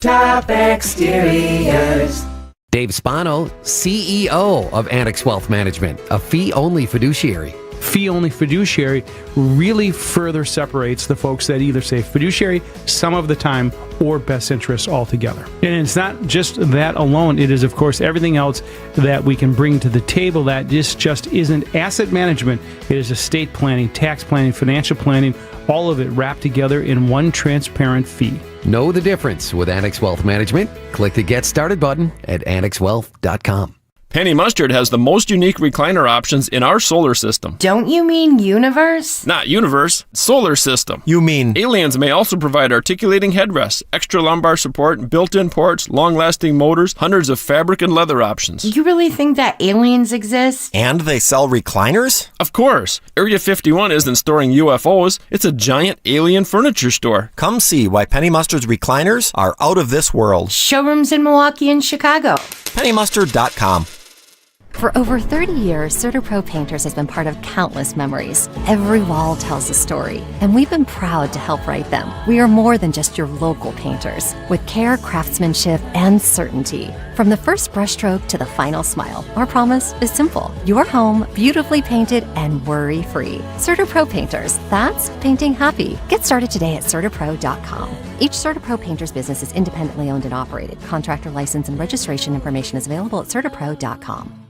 Top Exteriors. Dave Spano, CEO of Annex Wealth Management, a fee-only fiduciary. Fee-only fiduciary really further separates the folks that either say fiduciary some of the time or best interests altogether. And it's not just that alone. It is, of course, everything else that we can bring to the table that just isn't asset management. It is estate planning, tax planning, financial planning, all of it wrapped together in one transparent fee. Know the difference with Annex Wealth Management? Click the Get Started button at annexwealth.com. Penny Mustard has the most unique recliner options in our solar system. Don't you mean universe? Not universe, solar system. You mean... Aliens may also provide articulating headrests, extra lumbar support, built-in ports, long-lasting motors, hundreds of fabric and leather options. You really think that aliens exist? And they sell recliners? Of course. Area 51 isn't storing UFOs. It's a giant alien furniture store. Come see why Penny Mustard's recliners are out of this world. Showrooms in Milwaukee and Chicago. PennyMustard.com. For over 30 years, CertaPro Painters has been part of countless memories. Every wall tells a story, and we've been proud to help write them. We are more than just your local painters, with care, craftsmanship, and certainty. From the first brushstroke to the final smile, our promise is simple. Your home, beautifully painted and worry-free. CertaPro Painters, that's painting happy. Get started today at CertaPro.com. Each CertaPro Painters business is independently owned and operated. Contractor license and registration information is available at CertaPro.com.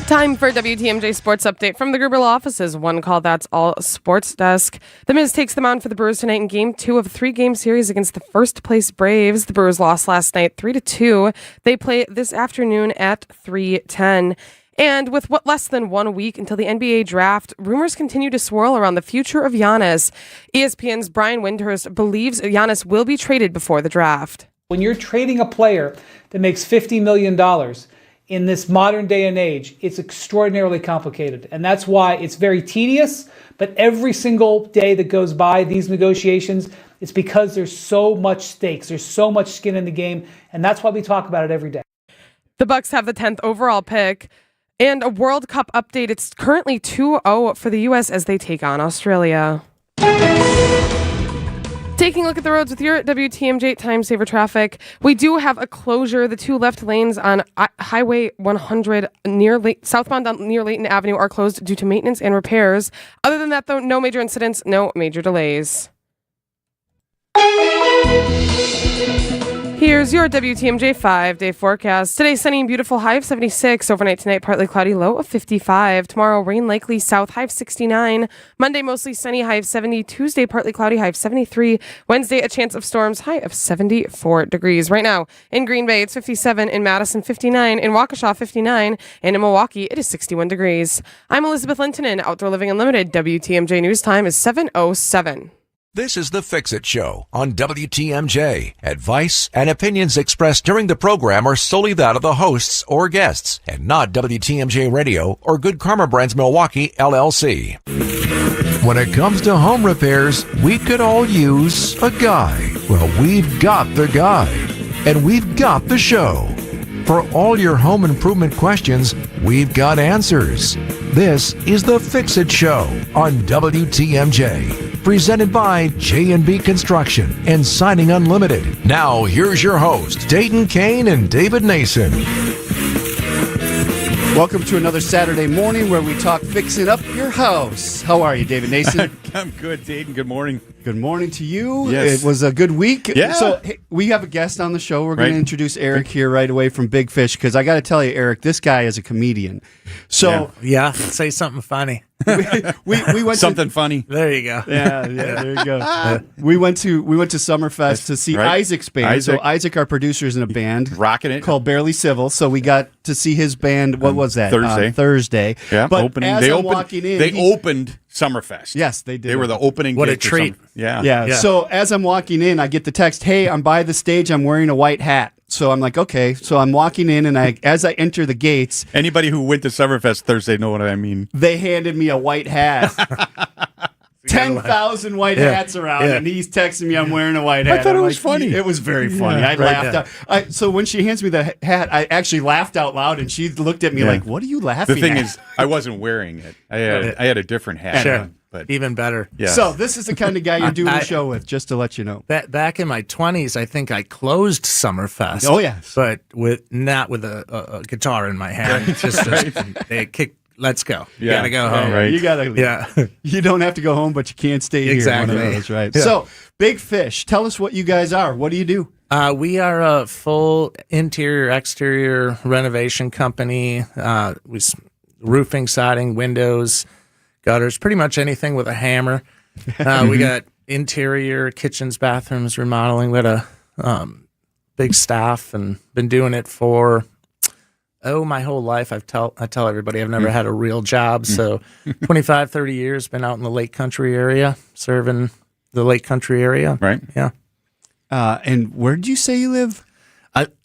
Time for WTMJ Sports Update from the Gerber Law offices. One call, that's all Sports Desk. The Miz takes the mound for the Brewers tonight in Game 2 of a 3-game series against the first-place Braves. The Brewers lost last night 3-2. They play this afternoon at 3:10. And with less than 1 week until the NBA draft, rumors continue to swirl around the future of Giannis. ESPN's Brian Windhurst believes Giannis will be traded before the draft. When you're trading a player that makes $50 million in this modern day and age, it's extraordinarily complicated. And that's why it's very tedious. But every single day that goes by, these negotiations, it's because there's so much stakes. There's so much skin in the game. And that's why we talk about it every day. The Bucks have the 10th overall pick. And a World Cup update. It's currently 2-0 for the U.S. as they take on Australia. Taking a look at the roads with your WTMJ Time Saver traffic, we do have a closure. The two left lanes on Highway 100 southbound near Layton Avenue are closed due to maintenance and repairs. Other than that, though, no major incidents, no major delays. Here's your WTMJ 5-day forecast. Today, sunny and beautiful, high of 76. Overnight tonight, partly cloudy, low of 55. Tomorrow, rain likely, south, high of 69. Monday, mostly sunny, high of 70. Tuesday, partly cloudy, high of 73. Wednesday, a chance of storms, high of 74 degrees. Right now, in Green Bay, it's 57. In Madison, 59. In Waukesha, 59. And in Milwaukee, it is 61 degrees. I'm Elizabeth Lintonen, Outdoor Living Unlimited. WTMJ News Time is 7:07. This is The Fix-It Show on WTMJ. Advice and opinions expressed during the program are solely that of the hosts or guests and not WTMJ Radio or Good Karma Brands Milwaukee, LLC. When it comes to home repairs, we could all use a guy. Well, we've got the guy. And we've got the show. For all your home improvement questions, we've got answers. This is The Fix-It Show on WTMJ. Presented by J&B Construction and Siding Unlimited. Now, here's your host, Dayton Kane and David Nason. Welcome to another Saturday morning where we talk fixing up your house. How are you, David Nason? I'm good, Dayton. Good morning. Good morning to you. Yes. It was a good week. Yeah. So hey, we have a guest on the show. We're going to introduce Eric here right away from Big Fish because I got to tell you, Eric, this guy is a comedian. So yeah, say something funny. we went something funny. There you go. Yeah, there you go. We went to Summerfest to see Isaac's band. Isaac. So Isaac, our producer, is in a band rocking it called Barely Civil. So we got to see his band. What was that? Thursday. Yeah, but opening. As I'm walking in, they opened Summerfest. Yes, they did. They were the opening. What a treat! Yeah. So as I'm walking in, I get the text, "Hey, I'm by the stage. I'm wearing a white hat." So I'm like, okay. So I'm walking in, and as I enter the gates, anybody who went to Summerfest Thursday know what I mean. They handed me a white hat. 10,000 white hats around, and he's texting me I'm wearing a white hat. I thought it was funny. It was very funny. I laughed out. So when she hands me the hat, I actually laughed out loud, and she looked at me like, what are you laughing at? The thing is, I wasn't wearing it. I had a different hat. Sure. but even better. Yeah. So this is the kind of guy you're doing the show with, just to let you know. Back in my 20s, I think I closed Summerfest. Oh, yes. But not with a guitar in my hand. Just they kick. Let's go. You gotta go home. Right. You gotta leave. Yeah. You don't have to go home, but you can't stay here. Exactly. One of those, right? Yeah. So, Big Fish, tell us what you guys are. What do you do? We are a full interior, exterior renovation company. Roofing, siding, windows, gutters, pretty much anything with a hammer. We got interior kitchens, bathrooms, remodeling. We had a big staff and been doing it for my whole life. I tell everybody I've never had a real job. So 25, 30 years, been out in the Lake Country area, serving the Lake Country area. Right. Yeah. And where did you say you live?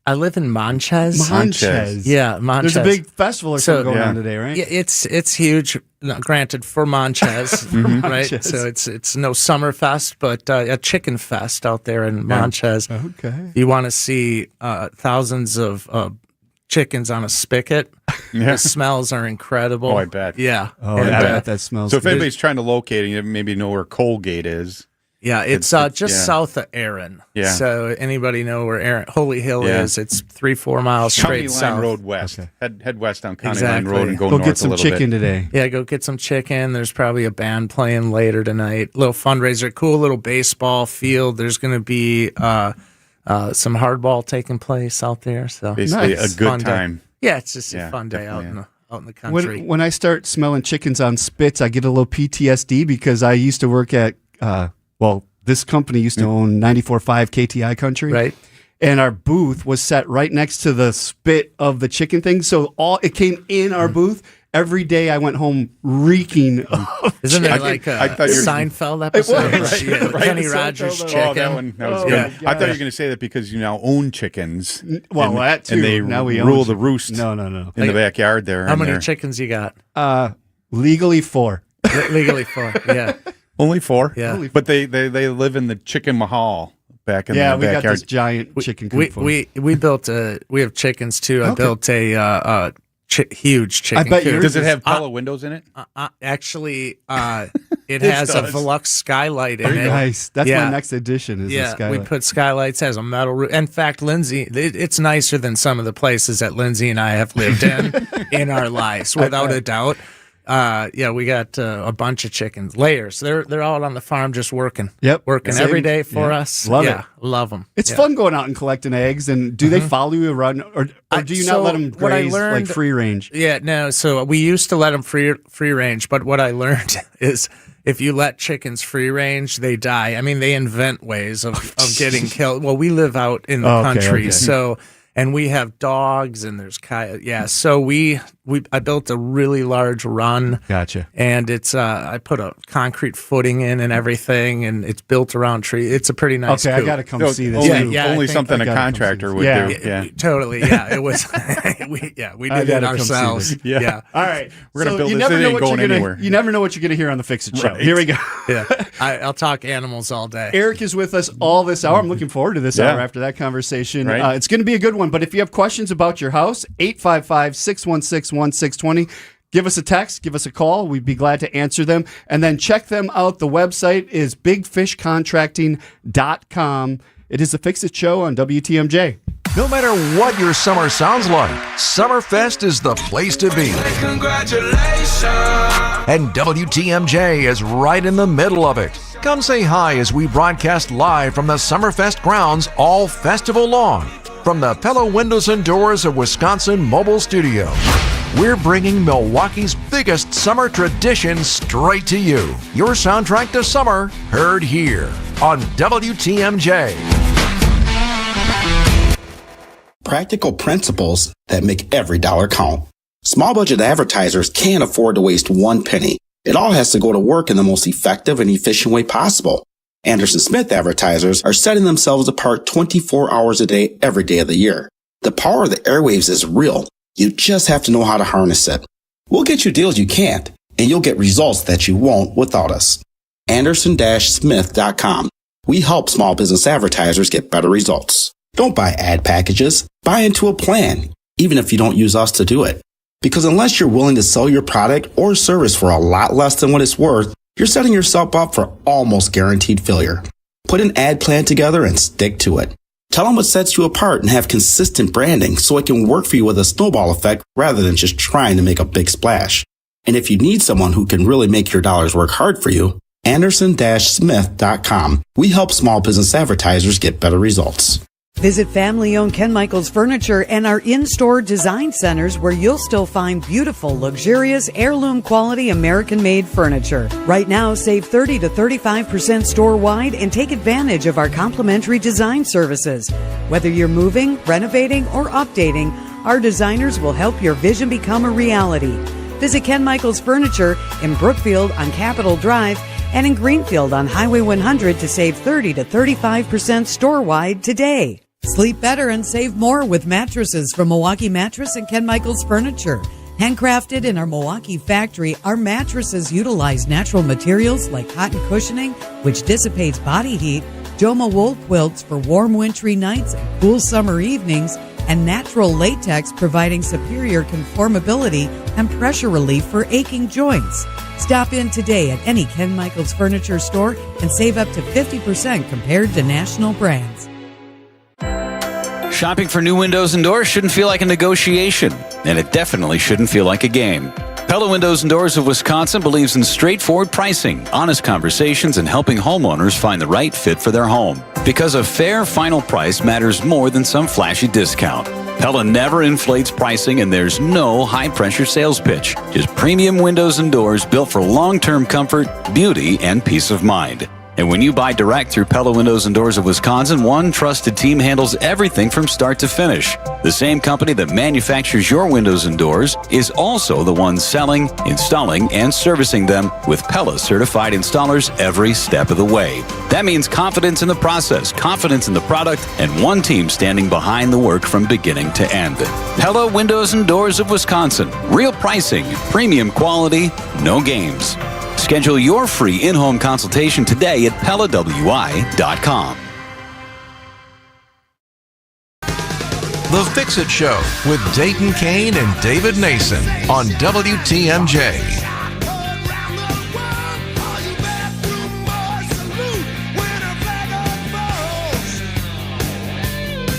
I live in Monchez. Monchez. Yeah, Monchez. There's a big festival or something going on today, right? Yeah, it's huge. No, granted, for Monchez, right? Monchez. So it's no Summerfest, but a chicken fest out there in Monchez. Okay. You want to see thousands of chickens on a spigot. The smells are incredible. Oh, I bet. Yeah. Oh, I bet that smells So if good. anybody's trying to locate it, you maybe know where Colgate is. Yeah, it's just south of Aaron. Yeah. So anybody know where Aaron Holy Hill is? It's 3-4 miles County straight Line south. Road west. Head west down County Exactly. Line Road and go Go north get some a little chicken bit. today. Yeah, go get some chicken. There's probably a band playing later tonight. Little fundraiser, cool little baseball field. There's going to be some hardball taking place out there. So Basically Nice. a good Fun day. time. Yeah, it's just Yeah, a fun day out definitely, in the country. When I start smelling chickens on spits, I get a little PTSD because I used to work at, this company used to own 94.5 KTI Country. Right. And our booth was set right next to the spit of the chicken thing. So it came in our booth. Every day I went home reeking of Isn't chicken. it like a I thought you were- Seinfeld episode? was, Yeah, right? Kenny Seinfeld Rogers episode. chicken. Oh, that was good. Oh, I thought you gosh. were going to say that because you now own chickens. Well, that too. And they Now we rule own the chicken. roost No. in the backyard there. How and many they're- chickens you got? Legally 4. Legally 4. Yeah. Only 4? Yeah. But they live in the chicken mahal back in Yeah, the we got backyard. this giant chicken coop. We built we have chickens too. I Okay. built a huge chicken I bet coop. yours Does it have Pella windows in it? Actually, it has a does. Velux skylight in it. Nice. That's Yeah. my next edition is the Yeah, skylight. we put skylights, has a metal roof. In fact, Lindsay, it's nicer than some of the places that Lindsay and I have lived in our lives, without a doubt. We got a bunch of chickens, layers. They're out on the farm just working. Yep. Working Same. every day for Yeah. us. Love yeah, it. love them. It's fun going out and collecting eggs. And do they follow you around, or do you not So let them what I graze learned- like free range? Yeah, no. So we used to let them free range, but what I learned is if you let chickens free range, they die. I mean, they invent ways of getting killed. Well, we live out in the country, okay. so and we have dogs and there's coyotes. Yeah, so I built a really large run. Gotcha. And it's I put a concrete footing in and everything, and it's built around trees. It's a pretty nice. Okay, I coop. got to come No, see this. only too. I only think something I a gotta come contractor see would this. do. Yeah. Totally. Yeah, it was. we I did gotta it come see ourselves. this. Yeah. All right. We're gonna build you this. never It know ain't what going you're gonna, anywhere. You never know what you're going to hear on the Fix It Show. Right. Here we go. Yeah. I'll talk animals all day. Eric is with us all this hour. I'm looking forward to this Yeah. hour after that conversation. Right. It's going to be a good one. But if you have questions about your house, 855-616-1620. Give us a text, give us a call. We'd be glad to answer them. And then check them out. The website is bigfishcontracting.com. It is the Fix It Show on WTMJ. No matter what your summer sounds like, Summerfest is the place to be. Congratulations. And WTMJ is right in the middle of it. Come say hi as we broadcast live from the Summerfest grounds all festival long. From the Pella Windows and Doors of Wisconsin Mobile Studio, we're bringing Milwaukee's biggest summer tradition straight to you. Your soundtrack to summer, heard here on WTMJ. Practical principles that make every dollar count. Small budget advertisers can't afford to waste one penny. It all has to go to work in the most effective and efficient way possible. Anderson Smith advertisers are setting themselves apart 24 hours a day, every day of the year. The power of the airwaves is real. You just have to know how to harness it. We'll get you deals you can't, and you'll get results that you won't without us. Anderson-Smith.com. We help small business advertisers get better results. Don't buy ad packages. Buy into a plan, even if you don't use us to do it. Because unless you're willing to sell your product or service for a lot less than what it's worth, you're setting yourself up for almost guaranteed failure. Put an ad plan together and stick to it. Tell them what sets you apart and have consistent branding so it can work for you with a snowball effect rather than just trying to make a big splash. And if you need someone who can really make your dollars work hard for you, Anderson-Smith.com. We help small business advertisers get better results. Visit family-owned Ken Michaels Furniture and our in-store design centers where you'll still find beautiful, luxurious, heirloom quality American-made furniture. Right now, save 30 to 35% store-wide and take advantage of our complimentary design services. Whether you're moving, renovating, or updating, our designers will help your vision become a reality. Visit Ken Michaels Furniture in Brookfield on Capitol Drive and in Greenfield on Highway 100 to save 30 to 35% store-wide today. Sleep better and save more with mattresses from Milwaukee Mattress and Ken Michaels Furniture. Handcrafted in our Milwaukee factory, our mattresses utilize natural materials like cotton cushioning, which dissipates body heat, Joma wool quilts for warm wintry nights and cool summer evenings, and natural latex providing superior conformability and pressure relief for aching joints. Stop in today at any Ken Michaels Furniture store and save up to 50% compared to national brands. Shopping for new windows and doors shouldn't feel like a negotiation, and it definitely shouldn't feel like a game. Pella Windows and Doors of Wisconsin believes in straightforward pricing, honest conversations, and helping homeowners find the right fit for their home. Because a fair final price matters more than some flashy discount. Pella never inflates pricing, and there's no high-pressure sales pitch. Just premium windows and doors built for long-term comfort, beauty, and peace of mind. And when you buy direct through Pella Windows and Doors of Wisconsin, one trusted team handles everything from start to finish. The same company that manufactures your windows and doors is also the one selling, installing, and servicing them with Pella certified installers every step of the way. That means confidence in the process, confidence in the product, and one team standing behind the work from beginning to end. Pella Windows and Doors of Wisconsin. Real pricing, premium quality, no games. Schedule your free in-home consultation today at PellaWI.com. The Fix-It Show with Dayton Kane and David Nason on WTMJ.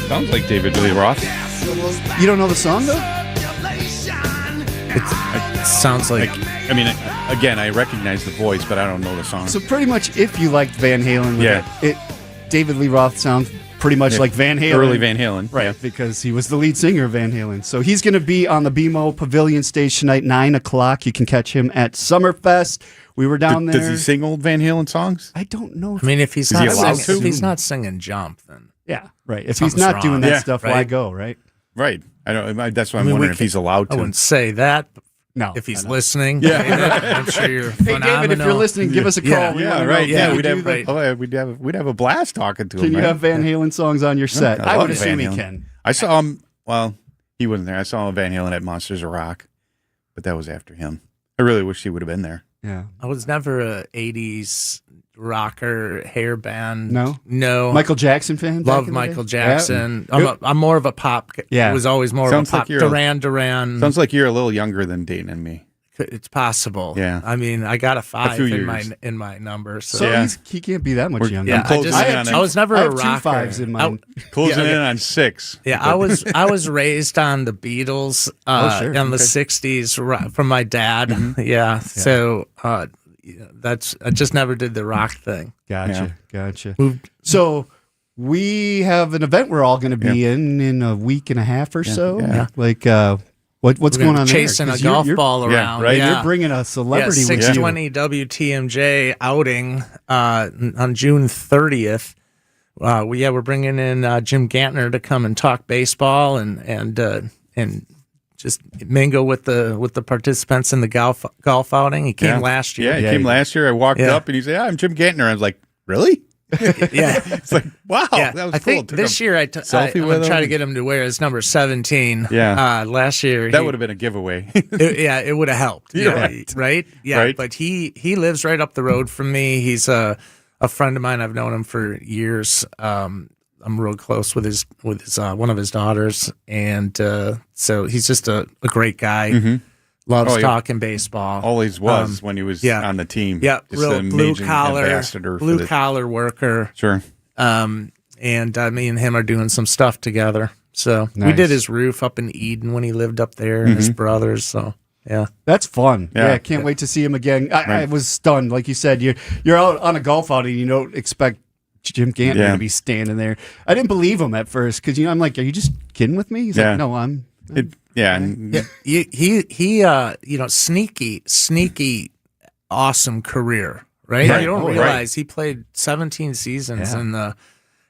Sounds like David Lee Roth. You don't know the song, though? It sounds like... I mean, again, I recognize the voice, but I don't know the song. So pretty much if you liked Van Halen, Yeah. David Lee Roth sounds pretty much like Van Halen. Early Van Halen. Right, Yeah. because he was the lead singer of Van Halen. So he's going to be on the BMO Pavilion stage tonight, 9 o'clock. You can catch him at Summerfest. We were down there. Does he sing old Van Halen songs? I don't know. I mean, if he's Is he not allowed singing, to? if he's not singing Jump, then Yeah, right. If something's he's not wrong. doing that Yeah, stuff, why right. go, right? Right. I don't. That's why I I'm mean, wondering we if he's allowed I to. wouldn't say that. But No. if he's I know. listening, Yeah. David, I'm sure you're Hey, phenomenal. David, if you're listening, give us a call. Yeah. We Yeah, wanna know, right. can Yeah, you we'd do have, the- we'd have a blast talking to him. Can you right? have Van Halen songs on your set? I would love assume Van he Halen. can. I saw him. Well, he wasn't there. I saw him Van Halen at Monsters of Rock, but that was after him. I really wish he would have been there. Yeah. I was never a '80s rocker hair band. No? Michael Jackson fan? back Love in the day? Michael Jackson. Yeah. I'm more of a pop. Yeah. It was always more Sounds of a like pop. you're a- Duran. Sounds like you're a little younger than Dayton and me. It's possible. Yeah. I mean, I got a 5 few in years. my number. So, So he can't be that much We're- younger. yeah, I'm closing in on I was never I a have rocker. 2 5s in my. Closing in on 6. Yeah, I was raised on the Beatles sure. in the Okay. '60s from my dad. Yeah, so I just never did the rock thing. Gotcha. So we have an event we're all going to be in a week and a half or so. Yeah. Like, what's We're going on there? chasing a 'Cause golf you're- ball around. right. Yeah. You're bringing a celebrity with you. 620 WTMJ outing on June 30th. We're bringing in Jim Gantner to come and talk baseball and just mingle with the participants in the golf outing. He came last year. Yeah, he came last year. I walked up and he said, I'm Jim Gantner. I was like, really? Yeah. It's like, wow, that was I cool. think Took this a year I'm selfie going with to try him. to get him to wear his number 17. Yeah. Last year. That would have been a giveaway. It would have helped. Yeah, Yeah, right? Yeah. Right. But he lives right up the road from me. He's a friend of mine. I've known him for years. I'm real close with his one of his daughters, and so he's just a great guy. Loves Oh, yeah. talking baseball. Always was when he was on the team. Yeah, Just real an blue amazing collar, ambassador for the- worker. Sure. And me and him are doing some stuff together. So we Nice. did his roof up in Eden when he lived up there, and his Mm-hmm. brothers. So yeah, That's fun. Yeah. Yeah, can't wait to see him again. I Right. was stunned. Like you said, you're out on a golf outing. You don't expect Jim Gantner Yeah. to be standing there. I didn't believe him at first because I'm like, are you just kidding with me? He's Yeah. like, no, I'm. And he sneaky, awesome career, right? Right. You don't Oh, right. realize he played 17 seasons Yeah.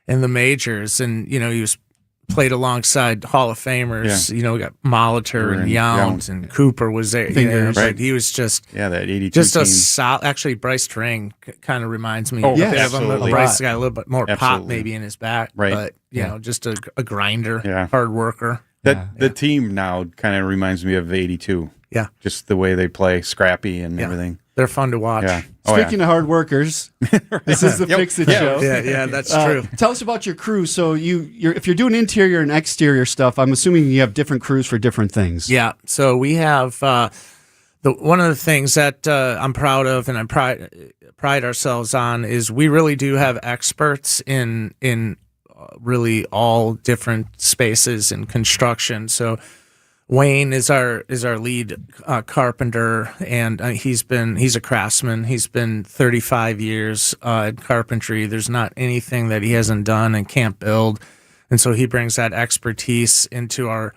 in the majors, and he was played alongside Hall of Famers. Yeah. We got Molitor and Yount and Cooper was there. Fingers. But he was just that 82 just a team. solid. Actually, Bryce Trang kind of reminds me Oh, a yes, bit of him. absolutely. Bryce got a little bit more pop Absolutely. maybe in his back, Right. but just a grinder, Yeah. hard worker. The team now kind of reminds me of 82. Yeah. Just the way they play, scrappy and everything. They're fun to watch. Yeah. Speaking of hard workers, this is the Yep. Fix It Yeah. show. Yeah, that's true. Tell us about your crew. So if you're doing interior and exterior stuff, I'm assuming you have different crews for different things. Yeah. So we have one of the things that I'm proud of, and I pride ourselves on, is we really do have experts in really all different spaces in construction. So Wayne is our lead carpenter, and he's a craftsman. He's been 35 years in carpentry. There's not anything that he hasn't done and can't build, and so he brings that expertise into our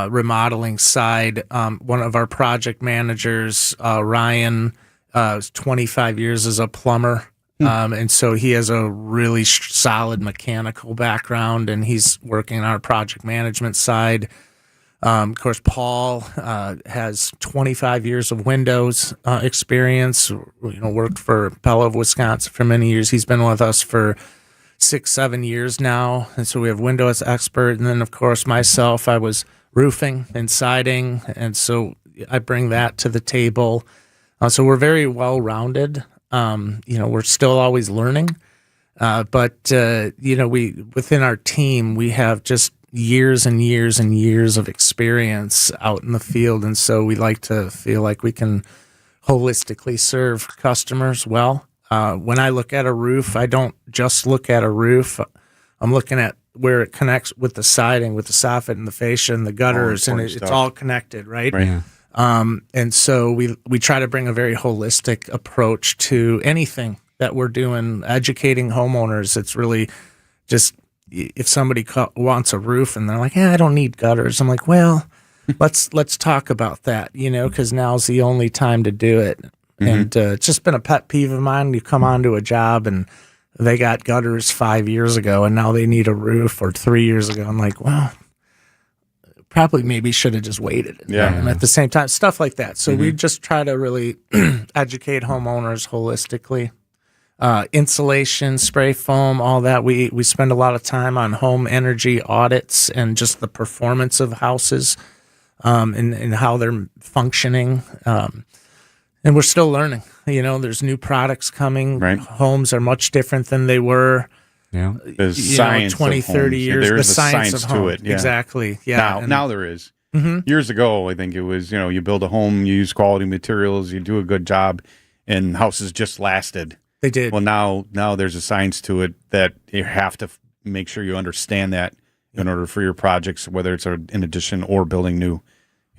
remodeling side. One of our project managers, Ryan, 25 years as a plumber. And so he has a really solid mechanical background, and he's working on our project management side. Of course, Paul has 25 years of Windows experience. Worked for Pella of Wisconsin for many years. He's been with us for 6-7 years now, and so we have Windows expert. And then, of course, myself, I was roofing and siding, and so I bring that to the table. So we're very well rounded. We're still always learning, but we within our team we have just years and years and years of experience out in the field, and so we like to feel like we can holistically serve customers well. When I look at a roof, I don't just look at a roof. I'm looking at where it connects with the siding, with the soffit and the fascia and the gutters, and it's all connected, right? Right. And so we try to bring a very holistic approach to anything that we're doing, educating homeowners. It's really just, if somebody wants a roof and they're like, I don't need gutters. I'm like, well, let's talk about that, because now's the only time to do it. Mm-hmm. And it's just been a pet peeve of mine. You come onto a job and they got gutters 5 years ago and now they need a roof, or 3 years ago. I'm like, well, probably maybe should have just waited. Yeah. And at the same time, stuff like that. So we just try to really educate homeowners holistically. Insulation, spray foam, all that. We spend a lot of time on home energy audits and just the performance of houses, and how they're functioning. And we're still learning. There's new products coming. Right. Homes are much different than they were. Yeah. There's science 20, of 30 homes. years. There the is a science of home. to it. Yeah. Exactly. Yeah. Now there is. Mhm. Years ago, I think it was, you build a home, you use quality materials, you do a good job, and houses just lasted. They did. Well, now there's a science to it that you have to make sure you understand that in order for your projects, whether it's an addition or building new,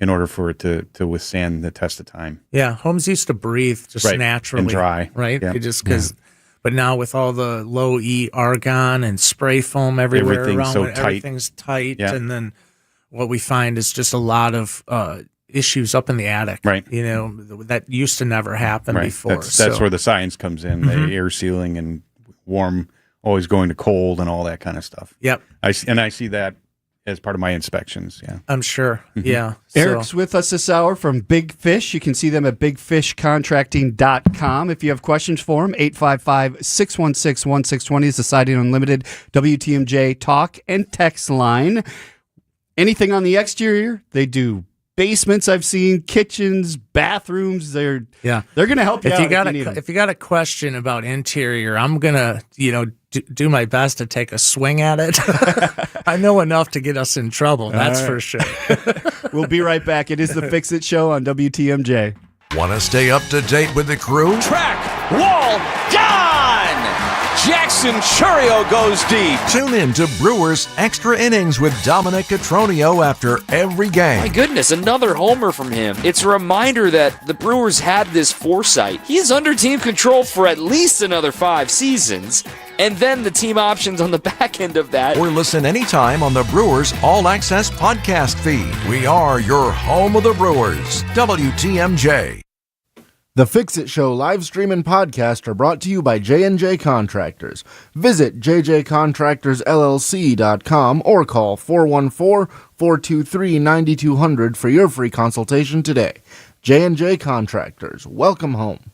in order for it to withstand the test of time. Yeah, homes used to breathe just Right. naturally, And dry. right? Yeah. It just because, but now with all the low E argon and spray foam everywhere Everything's around, so it, tight. everything's tight, Yeah. and then what we find is just a lot of issues up in the attic. Right. That used to never happen Right. before. That's where the science comes in, Mhm. the air sealing and warm, always going to cold and all that kind of stuff. Yep. I see that as part of my inspections. Yeah. I'm sure. Mhm. Yeah. Eric's with us this hour from Big Fish. You can see them at bigfishcontracting.com. If you have questions for them, 855-616-1620 is the Siding Unlimited WTMJ talk and text line. Anything on the exterior, they do basements I've seen, kitchens, bathrooms. They're going to help you if out you got if you need them. if you got a question about interior, I'm gonna do my best to take a swing at it. I know enough to get us in trouble. That's for sure. We'll be right back. It is the Fix It Show on WTMJ. Want to stay up to date with the crew? Track, wall, gone! Jackson Churio goes deep. Tune in to Brewers Extra Innings with Dominic Cotroneo after every game. My goodness, another homer from him. It's a reminder that the Brewers had this foresight. He's under team control for at least another 5 seasons. And then the team options on the back end of that. Or listen anytime on the Brewers All Access podcast feed. We are your home of the Brewers. WTMJ. The Fix It Show live stream and podcast are brought to you by J&J Contractors. Visit jjcontractorsllc.com or call 414-423-9200 for your free consultation today. J&J Contractors, welcome home.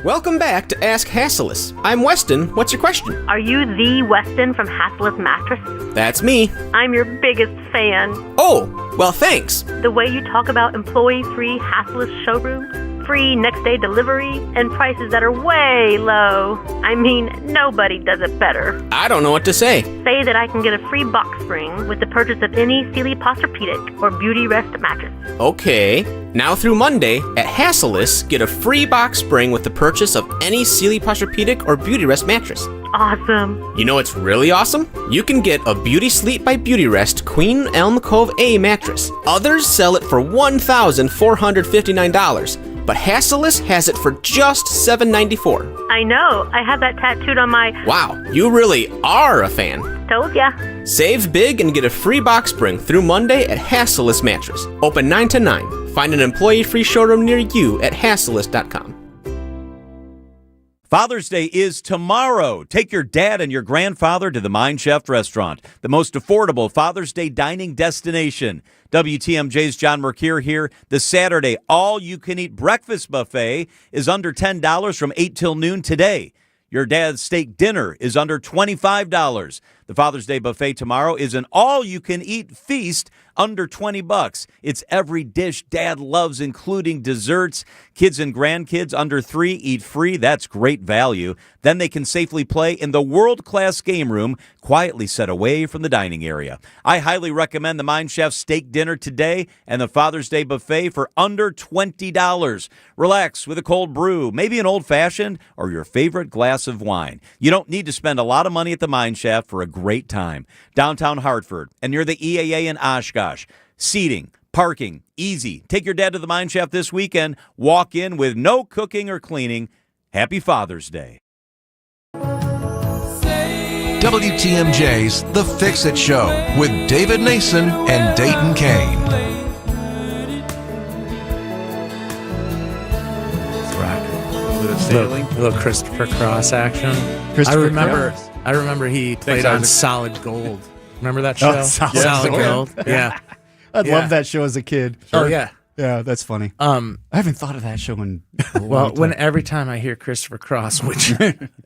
Welcome back to Ask Hassellus. I'm Weston. What's your question? Are you the Weston from Hassellus Mattress? That's me. I'm your biggest fan. Oh, well, thanks. The way you talk about employee-free Hassellus showroom, free next-day delivery, and prices that are way low. I mean, nobody does it better. I don't know what to say. Say that I can get a free box spring with the purchase of any Sealy Posturepedic or Beauty Rest mattress. Okay. Now through Monday, at Hassellus, get a free box spring with the purchase of any Sealy Posturepedic or Beauty Rest mattress. Awesome. You know what's really awesome? You can get a Beauty Sleep by Beauty Rest Queen Elm Cove A mattress. Others sell it for $1,459, but Hassellus has it for just $794. I know. I have that tattooed on my... Wow, you really are a fan. Told ya. Save big and get a free box spring through Monday at Hassellus Mattress. Open 9 to 9. Find an employee-free showroom near you at hassellus.com. Father's Day is tomorrow. Take your dad and your grandfather to the Mine Chef restaurant, the most affordable Father's Day dining destination. WTMJ's John Mercure here. The Saturday all-you-can-eat breakfast buffet is under $10 from 8 till noon today. Your dad's steak dinner is under $25. The Father's Day buffet tomorrow is an all-you-can-eat feast under $20. It's every dish Dad loves, including desserts. Kids and grandkids under 3 eat free. That's great value. Then they can safely play in the world-class game room, quietly set away from the dining area. I highly recommend the Mine Chef steak dinner today and the Father's Day buffet for under $20. Relax with a cold brew, maybe an old-fashioned or your favorite glass of wine. You don't need to spend a lot of money at the Mine Chef for a great time. Downtown Hartford and near the EAA in Oshkosh. Seating, parking, easy. Take your dad to the Mine Chef this weekend. Walk in with no cooking or cleaning. Happy Father's Day. WTMJ's The Fix It Show with David Nason and Dayton Kane. Little Christopher Cross action. I remember he played on Solid Gold. Remember that show? Oh, Solid Gold. Yeah. I'd love that show as a kid. Oh, yeah. Yeah, that's funny. I haven't thought of that show in a long time. Every time I hear Christopher Cross, which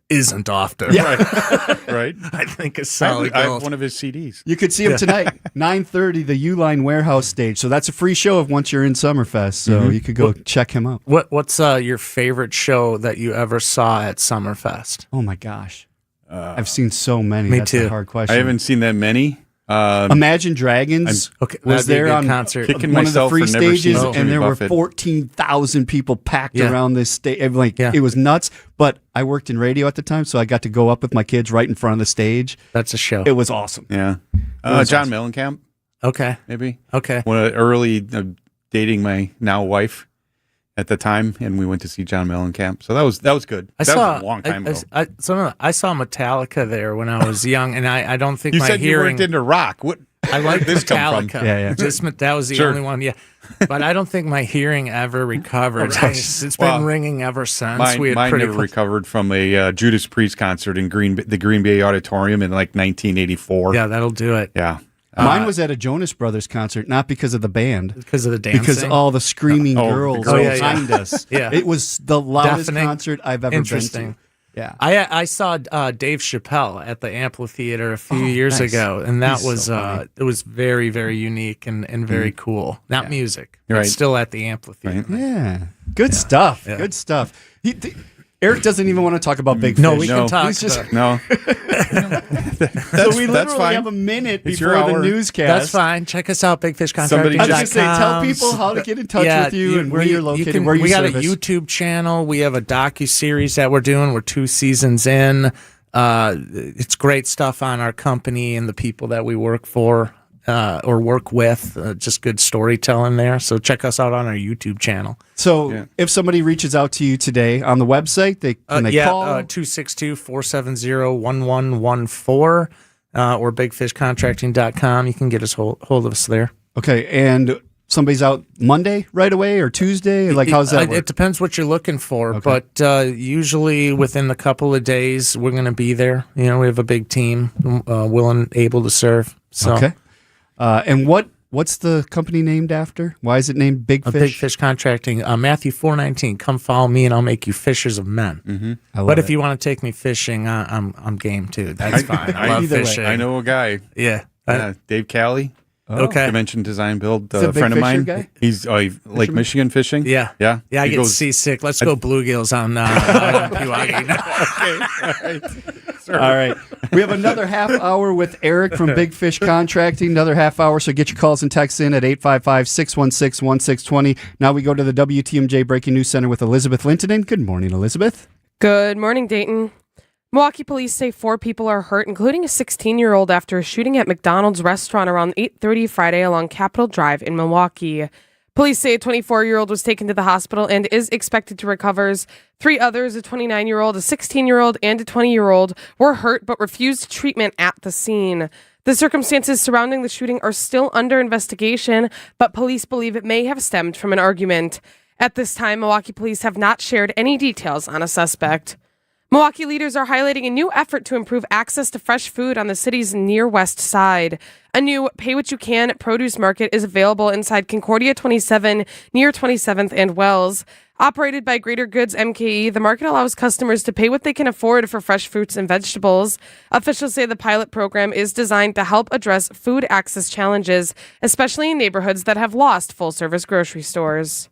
isn't often, right? I think it's Solid I Gold. have one of his CDs. You could see him tonight, 9:30, the Uline Warehouse stage. So that's a free show once you're in Summerfest. So you could go check him out. What's your favorite show that you ever saw at Summerfest? Oh my gosh, I've seen so many. Me That's too. a hard question. I haven't seen that many. Imagine Dragons was there on concert. One of the free stages, and there were Buffett. 14,000 people packed around this stage. It was nuts. But I worked in radio at the time, so I got to go up with my kids right in front of the stage. That's a show. It was awesome. Yeah, was John awesome. Mellencamp. Okay, maybe. Okay, when early dating my now wife at the time, and we went to see John Mellencamp. So that was good. That was a long time ago. I saw Metallica there when I was young, and I don't think You my said you hearing. weren't into rock. What? I like Where did this come Metallica. from? Yeah. Just that was the Sure. only one. Yeah, but I don't think my hearing ever recovered. It's Well, been ringing ever since. Mine pretty never recovered from a Judas Priest concert in the Green Bay Auditorium in like 1984. Yeah, that'll do it. Yeah. Mine was at a Jonas Brothers concert, not because of the band. Because of the dancing? Because all the screaming girls yeah. behind us. Yeah. It was the loudest Deafening. concert I've ever been to. Interesting. Yeah. I saw Dave Chappelle at the Amphitheater a few years ago, and that was it was very, very unique and very cool. Not music, but still at the Amphitheater. Right. Yeah. Good stuff. Yeah. Good stuff. Eric doesn't even want to talk about Big Fish. No, we can talk. He's just, No. so we literally fine. have a minute It's before your the hour. newscast. That's fine. Check us out, bigfishcontracting.com. I was going to say, tell people how to get in touch with you and where you're located, where you We got service. a YouTube channel. We have a docu-series that we're doing. We're 2 seasons in. It's great stuff on our company and the people that we work for or work with. Just good storytelling there. So check us out on our YouTube channel. So if somebody reaches out to you today on the website, they call? 262-470-1114 or bigfishcontracting.com. You can get us hold of us there. Okay, and somebody's out Monday right away or Tuesday? Like, how's that work? It depends what you're looking for, but usually within a couple of days, we're going to be there. You know, we have a big team willing, able to serve. So. Okay. And what's the company named after? Why is it named Big Fish? Big Fish Contracting. Matthew 4:19. Come follow me, and I'll make you fishers of men. Mm-hmm. But if you want to take me fishing, I'm game too. That's fine. I love fishing. I know a guy. Yeah. Dave Calley. Okay. Dimension Design Build, Is it a a friend big of mine. fisher guy? He's Lake Michigan fishing. Yeah. Yeah. Yeah, I He get goes- seasick. Let's go bluegills on Pewaukee. All right. We have another half hour with Eric from Big Fish Contracting, another half hour. So get your calls and texts in at 855-616-1620. Now we go to the WTMJ Breaking News Center with Elizabeth Lintonen. Good morning, Elizabeth. Good morning, Dayton. Milwaukee police say 4 people are hurt, including a 16-year-old, after a shooting at McDonald's restaurant around 8:30 Friday along Capitol Drive in Milwaukee. Police say a 24-year-old was taken to the hospital and is expected to recover. 3 others, a 29-year-old, a 16-year-old, and a 20-year-old, were hurt but refused treatment at the scene. The circumstances surrounding the shooting are still under investigation, but police believe it may have stemmed from an argument. At this time, Milwaukee police have not shared any details on a suspect. Milwaukee leaders are highlighting a new effort to improve access to fresh food on the city's near west side. A new Pay What You Can produce market is available inside Concordia 27 near 27th and Wells. Operated by Greater Goods MKE, the market allows customers to pay what they can afford for fresh fruits and vegetables. Officials say the pilot program is designed to help address food access challenges, especially in neighborhoods that have lost full-service grocery stores.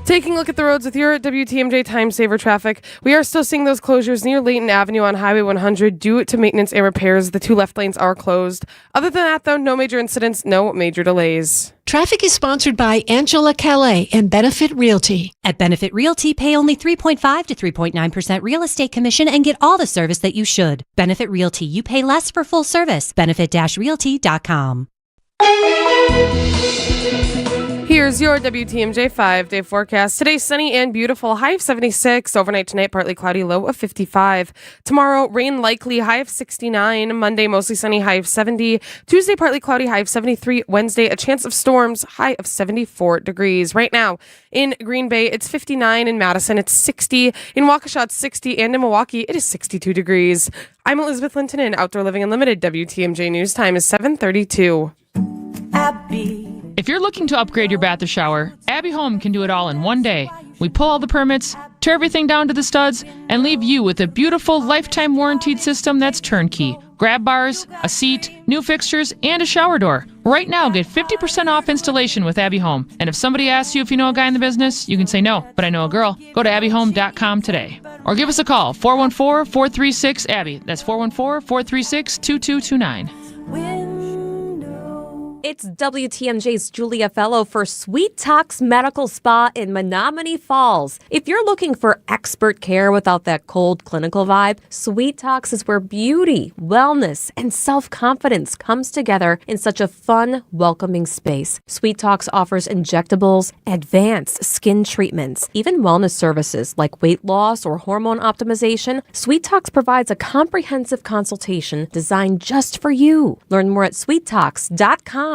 Taking a look at the roads with your WTMJ Time Saver traffic, we are still seeing those closures near Layton Avenue on Highway 100 due to maintenance and repairs. The 2 left lanes are closed. Other than that, though, no major incidents, no major delays. Traffic is sponsored by Angela Calais and Benefit Realty. At Benefit Realty, pay only 3.5 to 3.9% real estate commission and get all the service that you should. Benefit Realty, you pay less for full service. Benefit-realty.com. Here's your WTMJ 5-day forecast. Today, sunny and beautiful, high of 76. Overnight tonight, partly cloudy, low of 55. Tomorrow, rain likely, high of 69. Monday, mostly sunny, high of 70. Tuesday, partly cloudy, high of 73. Wednesday, a chance of storms, high of 74 degrees. Right now, in Green Bay, it's 59. In Madison, it's 60. In Waukesha, it's 60. And in Milwaukee, it is 62 degrees. I'm Elizabeth Lintonen, Outdoor Living Unlimited. WTMJ News Time is 7:32. If you're looking to upgrade your bath or shower, Abbey Home can do it all in one day. We pull all the permits, tear everything down to the studs, and leave you with a beautiful lifetime warranted system that's turnkey. Grab bars, a seat, new fixtures, and a shower door. Right now, get 50% off installation with Abbey Home. And if somebody asks you if you know a guy in the business, you can say no, but I know a girl. Go to abbyhome.com today. Or give us a call, 414-436-ABBY. That's 414-436-2229. It's WTMJ's Julia Fellow for Sweet Talks Medical Spa in Menominee Falls. If you're looking for expert care without that cold clinical vibe, Sweet Talks is where beauty, wellness, and self-confidence comes together in such a fun, welcoming space. Sweet Talks offers injectables, advanced skin treatments, even wellness services like weight loss or hormone optimization. Sweet Talks provides a comprehensive consultation designed just for you. Learn more at sweettalks.com.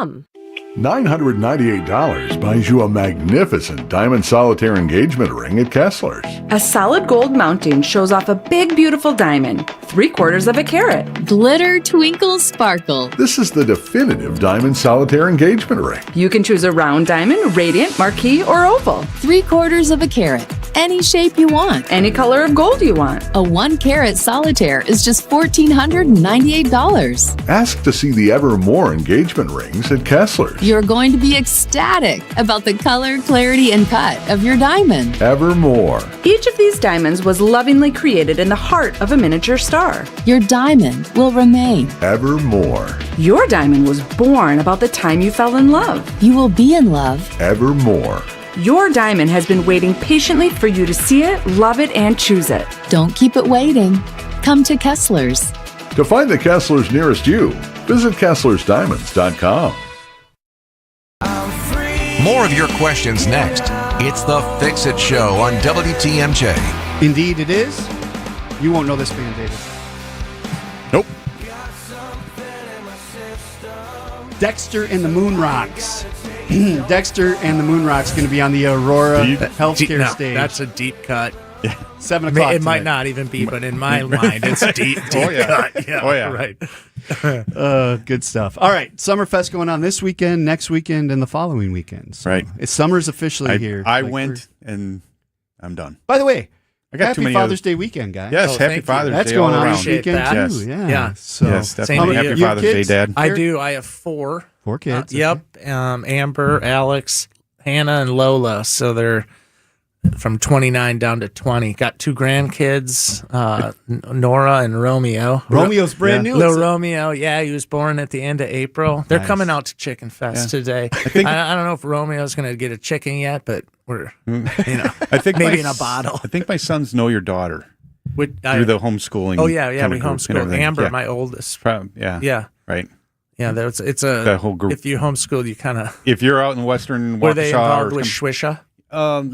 $998 buys you a magnificent diamond solitaire engagement ring at Kessler's. A solid gold mounting shows off a big, beautiful diamond, 3/4 of a carat. Glitter, twinkle, sparkle. This is the definitive diamond solitaire engagement ring. You can choose a round diamond, radiant, marquise, or oval. 3/4 of a carat. any shape you want. Any color of gold you want. A 1-carat solitaire is just $1,498. Ask to see the Evermore engagement rings at Kessler's. You're going to be ecstatic about the color, clarity, and cut of your diamond. Evermore. Each of these diamonds was lovingly created in the heart of a miniature star. Your diamond will remain. Evermore. Your diamond was born about the time you fell in love. You will be in love. Evermore. Your diamond has been waiting patiently for you to see it, love it, and choose it. Don't keep it waiting. Come to Kessler's. To find the Kessler's nearest you, visit KesslersDiamonds.com. More of your questions next. It's the Fix It Show on WTMJ. Indeed it is. You won't know this band, David. Nope. Dexter and the Moon Rocks. Dexter and the Moon Rocks going to be on the Aurora Healthcare stage. That's a deep cut. 7 o'clock It might tonight. not even be, but in my mind, it's deep cut. Yeah, Oh, yeah. right. Good stuff. All right, Summerfest going on this weekend, next weekend, and the following weekend. So Right. It's summer's officially here. I went and I'm done. By the way, I got too happy many Father's other- Day weekend, guys. Yes, Oh, happy thank you. Father's That's Day going all on around. this weekend that. too. Yes. Yeah. Yeah. So, Yes, Same definitely. to Happy you. Father's Your Day, kids? Dad. I do. I have 4. 4 kids. Yep. Amber, Alex, Hannah, and Lola. So they're from 29 down to 20. Got 2 grandkids, Nora and Romeo. Romeo's brand new. Little Romeo, yeah, he was born at the end of April. They're Nice. coming out to Chicken Fest today. I don't know if Romeo's going to get a chicken yet, but we're, I think maybe in a bottle. I think my sons know your daughter through the homeschooling. Oh yeah, kind of we group and homeschool everything. Amber, Yeah. my oldest. Yeah. Right. Yeah, it's a That whole group. If you homeschool, you kind of If you're out in Western were they Waukesha involved or with some- Swisha?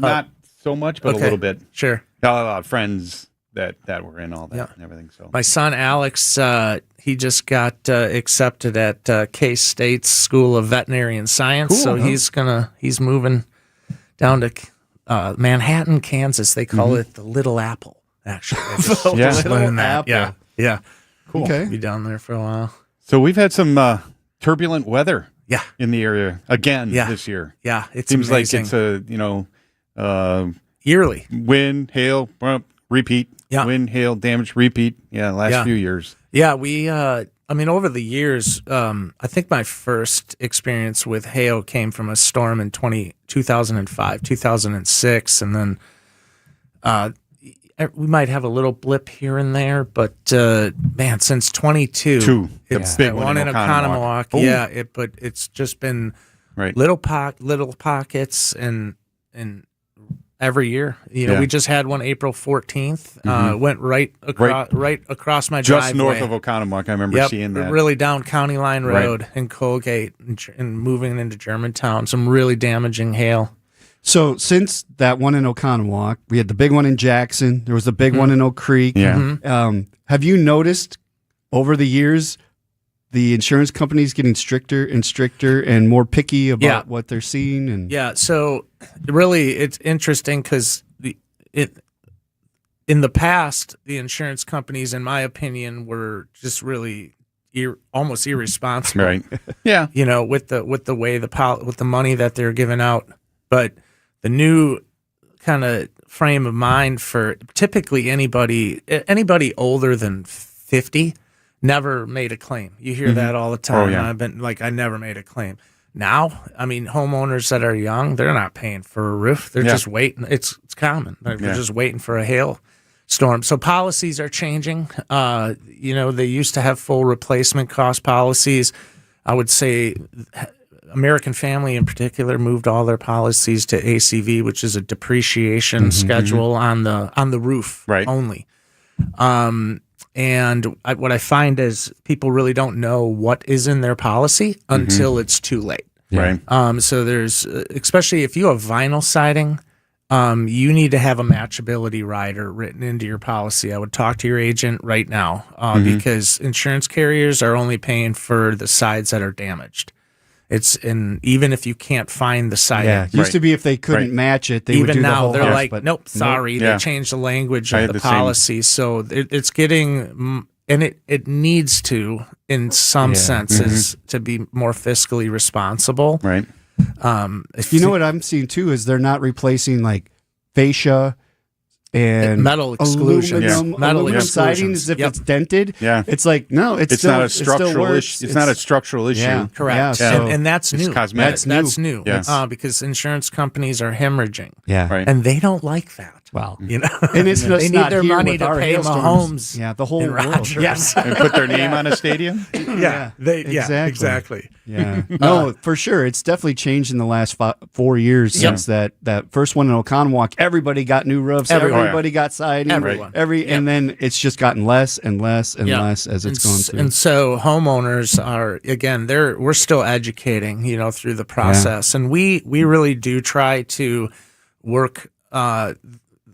Not so much, but a little bit. Sure. A lot of friends that were in all that and everything. So My son Alex, he just got accepted at K-State's School of Veterinary Science, Cool, so huh? he's moving down to Manhattan, Kansas. They call it the Little Apple. Actually, I just learned that. Yeah. Cool. Okay. Be down there for a while. So we've had some turbulent weather. Yeah. In the area again Yeah. this year. Yeah, it's seems amazing. like it's a yearly wind, hail, repeat. Yeah. Wind, hail, damage, repeat. Yeah, last few years. Yeah, we. I mean, over the years, I think my first experience with hail came from a storm in 2005, 2006, and then we might have a little blip here and there, but man, since 22, it's big that one one in in Oconomowoc. Oconomowoc. Ooh. Yeah, but it's just been little pockets and every year. You know, Yeah. we just had one April 14th. Went right across my driveway. Just north of Oconomowoc. I remember seeing that. Really down County Line Right. Road in Colgate and moving into Germantown. Some really damaging hail. So since that one in Oconomowoc, we had the big one in Jackson. There was a big one in Oak Creek. Yeah. Have you noticed over the years the insurance companies getting stricter and stricter and more picky about what they're seeing? And Yeah, so really it's interesting because in the past, the insurance companies, in my opinion, were just really almost irresponsible. Right. Yeah. You know, with the way with the money that they're giving out, but the new kind of frame of mind for typically anybody older than 50 never made a claim. You hear that all the time. Oh, yeah. I've been like, I never made a claim. Now, I mean, homeowners that are young, they're not paying for a roof. They're just waiting. It's common. They're just waiting for a hail storm. So policies are changing. You know, they used to have full replacement cost policies. I would say American Family in particular moved all their policies to ACV, which is a depreciation schedule on the roof only. And what I find is people really don't know what is in their policy until it's too late. Right. So there's, especially if you have vinyl siding, you need to have a matchability rider written into your policy. I would talk to your agent right now because insurance carriers are only paying for the sides that are damaged. Even if you can't find the siding. yeah, it used to be if they couldn't match it, they would Even do the now, whole they're house, like, but nope, sorry. Yeah. They changed the language I of had the the same. policy. So it's getting, and it needs to, in some senses, to be more fiscally responsible. Right. You know what I'm seeing too is they're not replacing like fascia and metal exclusions, aluminum sidings. If it's dented, it's like no, it's not a structural issue. It's not a structural issue. Yeah, correct. Yeah, and that's it's new. Cosmetic. That's new. Yeah. Because insurance companies are hemorrhaging. Yeah, right. And they don't like that. Well, you know, and it's they need their money with to our pay hailstorms. Mahomes. Yeah, the whole and world. Rodgers. Yes, and put their name on a stadium. Exactly. Yeah, no, for sure. It's definitely changed in the last 4 years since that first one in Oconomowoc. Everybody got new roofs. Everybody got siding. And then it's just gotten less and less and less as it's gone through. And so homeowners are we're still educating, through the process, and we really do try to work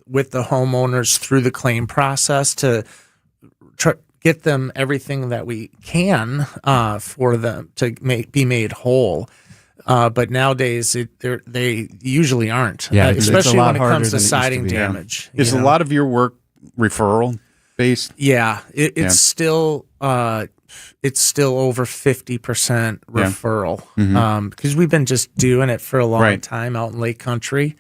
with the homeowners through the claim process to get them everything that we can for them to be made whole. But nowadays, they usually aren't, especially when it comes to siding damage. Is a lot of your work referral based? Yeah, it's still over 50% referral because we've been just doing it for a long time out in Lake Country.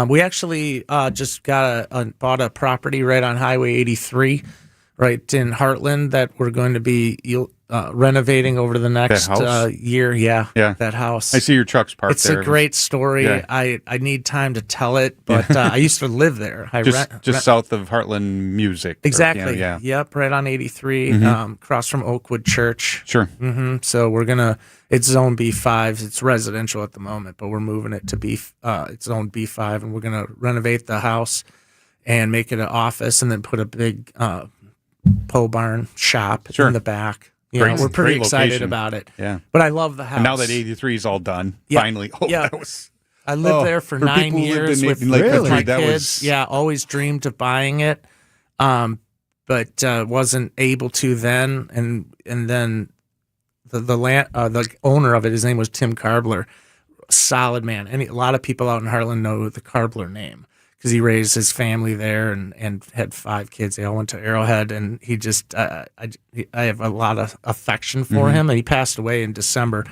We actually just bought a property right on Highway 83, right in Heartland, that we're going to be renovating over the next year. Yeah, that house. I see your trucks parked there. It's a great story. Yeah. I need time to tell it, but I used to live there. Just south of Heartland Music. Exactly. Yep, right on 83, across from Oakwood Church. Sure. So we're gonna. It's Zone B5. It's residential at the moment, but we're moving it to it's Zone B5, and we're gonna renovate the house and make it an office, and then put a big pole barn shop in the back. We're pretty excited about it. Yeah, but I love the house. And now that 83 is all done, finally. I lived there for 9 years with my kids. Always dreamed of buying it, but wasn't able to then. And then the owner of it, his name was Tim Carbler, solid man. And a lot of people out in Heartland know the Carbler name, because he raised his family there and had 5 kids. They all went to Arrowhead, and he just I have a lot of affection for him, and he passed away in December.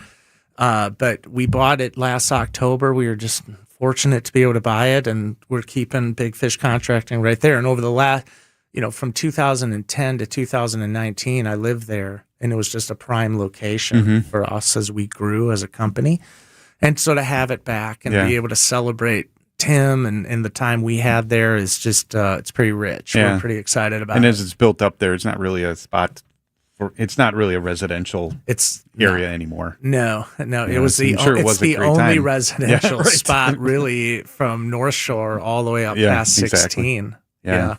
But we bought it last October. We were just fortunate to be able to buy it, and we're keeping Big Fish Contracting right there. And over the last, from 2010 to 2019, I lived there, and it was just a prime location for us as we grew as a company. And so to have it back and be able to celebrate Tim and the time we had there is just it's pretty rich. We're pretty excited about it. And as it's built up there, it's not really a spot it's not really a residential area anymore. No. It was the only residential spot really from North Shore all the way up past 16. Yeah.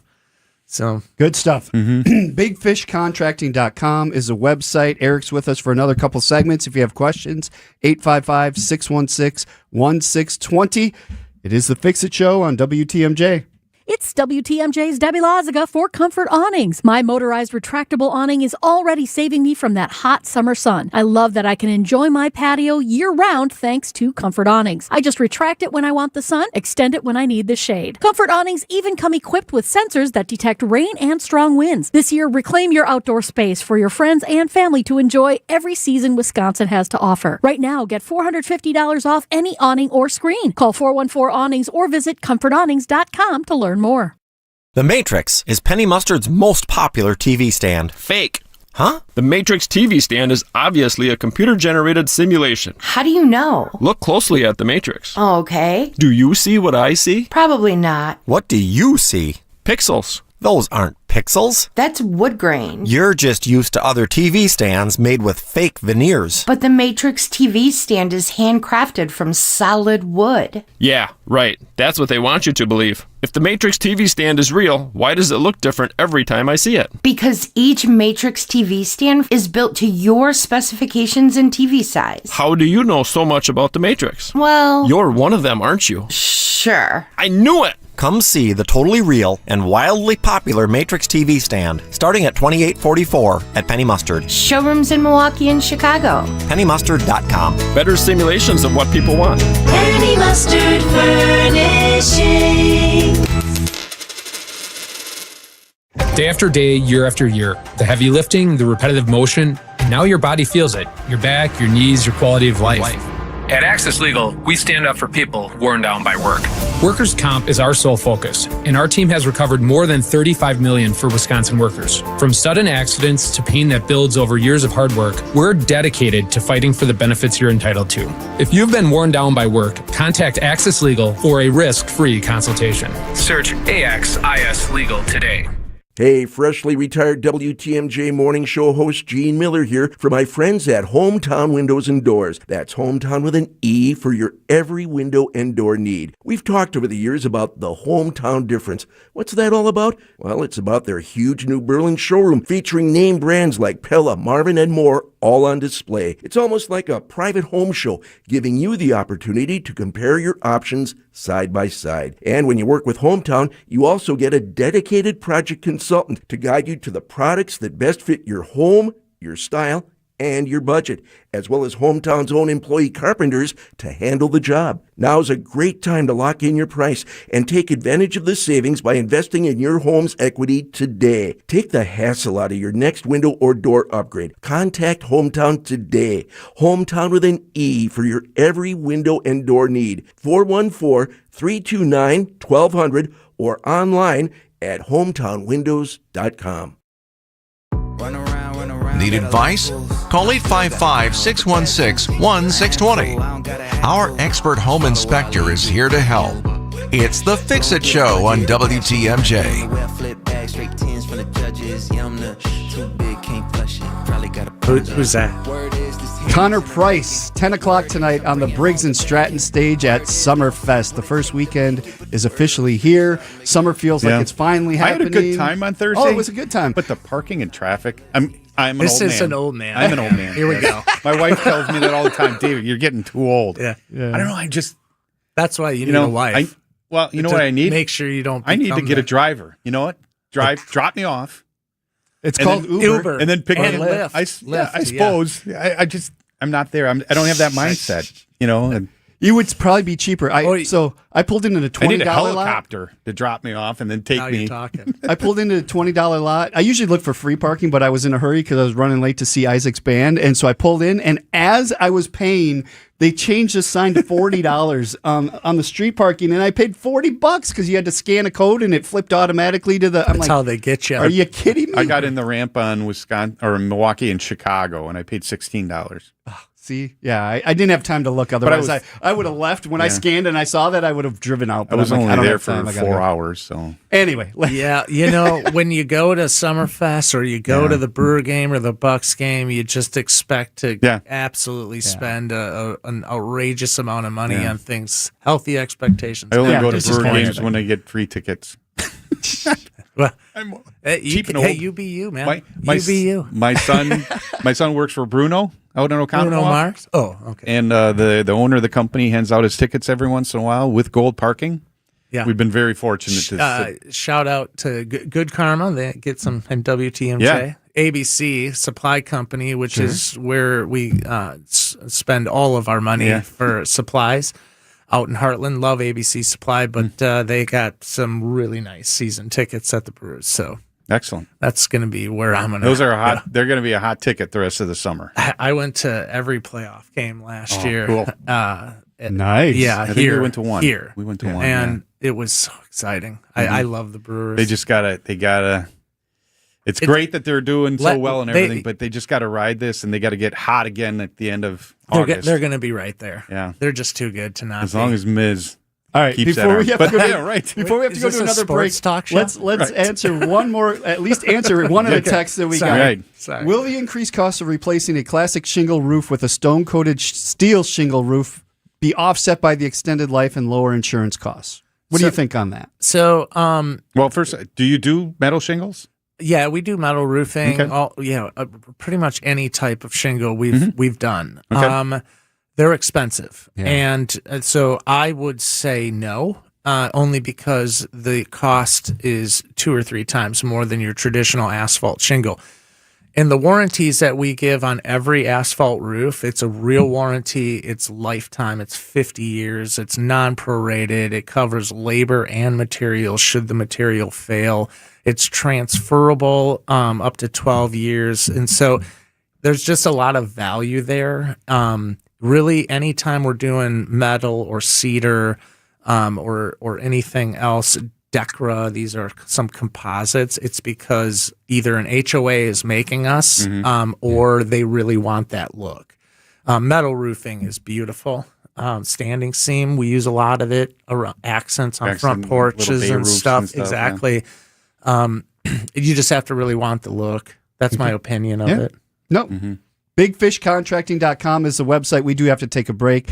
So good stuff. BigFishContracting.com is a website. Eric's with us for another couple segments. If you have questions, 855-616-1620. It is the Fix It Show on WTMJ. It's WTMJ's Debbie Loziga for Comfort Awnings. My motorized retractable awning is already saving me from that hot summer sun. I love that I can enjoy my patio year-round thanks to Comfort Awnings. I just retract it when I want the sun, extend it when I need the shade. Comfort Awnings even come equipped with sensors that detect rain and strong winds. This year, reclaim your outdoor space for your friends and family to enjoy every season Wisconsin has to offer. Right now, get $450 off any awning or screen. Call 414-AWNINGS or visit comfortawnings.com to learn more. The Matrix is Penny Mustard's most popular TV stand. Fake. Huh? The Matrix TV stand is obviously a computer-generated simulation. How do you know? Look closely at the Matrix. Oh, okay. Do you see what I see? Probably not. What do you see? Pixels. Those aren't pixels. That's wood grain. You're just used to other TV stands made with fake veneers. But the Matrix TV stand is handcrafted from solid wood. Yeah, right. That's what they want you to believe. If the Matrix TV stand is real, why does it look different every time I see it? Because each Matrix TV stand is built to your specifications and TV size. How do you know so much about the Matrix? Well... You're one of them, aren't you? Sure. I knew it! Come see the totally real and wildly popular Matrix TV stand, starting at $28.44 at Penny Mustard. Showrooms in Milwaukee and Chicago. PennyMustard.com. Better simulations of what people want. Penny Mustard Furnishing. Day after day, year after year, the heavy lifting, the repetitive motion, and now your body feels it. Your back, your knees, your quality of life. At Access Legal, we stand up for people worn down by work. Workers' comp is our sole focus, and our team has recovered more than $35 million for Wisconsin workers. From sudden accidents to pain that builds over years of hard work, we're dedicated to fighting for the benefits you're entitled to. If you've been worn down by work, contact Access Legal for a risk-free consultation. Search AXIS Legal today. Hey, freshly retired WTMJ morning show host Gene Miller here for my friends at Hometown Windows and Doors. That's Hometown with an E for your every window and door need. We've talked over the years about the hometown difference. What's that all about? Well, it's about their huge new Berlin showroom featuring name brands like Pella, Marvin, and more, all on display. It's almost like a private home show, giving you the opportunity to compare your options side by side. And when you work with Hometown, you also get a dedicated project consultant to guide you to the products that best fit your home, your style, and your budget, as well as Hometown's own employee carpenters to handle the job. Now's a great time to lock in your price and take advantage of the savings by investing in your home's equity today. Take the hassle out of your next window or door upgrade. Contact Hometown today. Hometown with an E for your every window and door need. 414-329-1200 or online at hometownwindows.com. Need advice? Call 855-616-1620. Our expert home inspector is here to help. It's the Fix-It Show on WTMJ. Who's that? Connor Price, 10 o'clock tonight on the Briggs & Stratton stage at Summerfest. The first weekend is officially here. Summer feels like it's finally happening. I had a good time on Thursday. Oh, it was a good time. But the parking and traffic, I'm an this old man. is an old man. I'm an old man. Here we go. My wife tells me that all the time. David, you're getting too old. Yeah. I don't know. That's why you need a wife. You know what I need? Make sure you don't. I need to get a driver. You know what? Drop me off. It's called Uber. And then pick me up. I suppose. Yeah. I'm not there. I don't have that mindset. And you would probably be cheaper. So I pulled into the $20 I need a lot. helicopter to drop me off and then take Now me. you're talking. I pulled into the $20 lot. I usually look for free parking, but I was in a hurry because I was running late to see Isaac's band. And so I pulled in, and as I was paying, they changed the sign to $40 on the street parking, and I paid $40 because you had to scan a code and it flipped automatically to the. That's how they get you. Are you kidding me? I got in the ramp on Milwaukee and Chicago, and I paid $16. See, yeah, I didn't have time to look. Otherwise, I would have left when I scanned and I saw that I would have driven out. But I was only there for 4 hours. So anyway, yeah, when you go to Summerfest or you go to the Brewer game or the Bucks game, you just expect to absolutely spend an outrageous amount of money on things. Healthy expectations. I only go to Brewer games when I get free tickets. Well, cheap and old. Hey, you be you, man. You be you. My son works for Bruno out in Oconomowoc. Bruno Mars? Oh, okay. And the owner of the company hands out his tickets every once in a while with gold parking. Yeah. We've been very fortunate. Shout out to Good Karma. They get some in WTMJ. Yeah. ABC Supply Company, which is where we spend all of our money for supplies. Out in Heartland, love ABC Supply, but they got some really nice season tickets at the Brewers. So excellent. That's going to be where I'm going to. Those are hot. They're going to be a hot ticket the rest of the summer. I went to every playoff game last year. Cool. Nice. Yeah, I think we went to one. Here, we went to one, and it was so exciting. I love the Brewers. They just gotta. It's great that they're doing so well and everything, but they just got to ride this, and they got to get hot again at the end of August. They're going to be right there. Yeah, they're just too good to not. As long as Miz. All right, before we have to go to another break, talk show? let's answer one more. At least answer one of the texts that we got. Sorry. Will the increased cost of replacing a classic shingle roof with a stone-coated steel shingle roof be offset by the extended life and lower insurance costs? What do you think on that? So, well, first, do you do metal shingles? Yeah, we do metal roofing. Okay. Pretty much any type of shingle we've done. Okay. They're expensive, and so I would say no, only because the cost is 2 or 3 times more than your traditional asphalt shingle. And the warranties that we give on every asphalt roof, it's a real warranty. It's lifetime. It's 50 years. It's non-prorated. It covers labor and materials should the material fail. It's transferable up to 12 years. And so there's just a lot of value there. really anytime we're doing metal or cedar or anything else, Decra, these are some composites, it's because either an HOA is making us or they really want that look. Metal roofing is beautiful. Standing seam, we use a lot of it around accents on front porches and stuff. Exactly. Yeah. You just have to really want the look. That's my opinion of it. No. BigFishContracting.com is the website. We do have to take a break.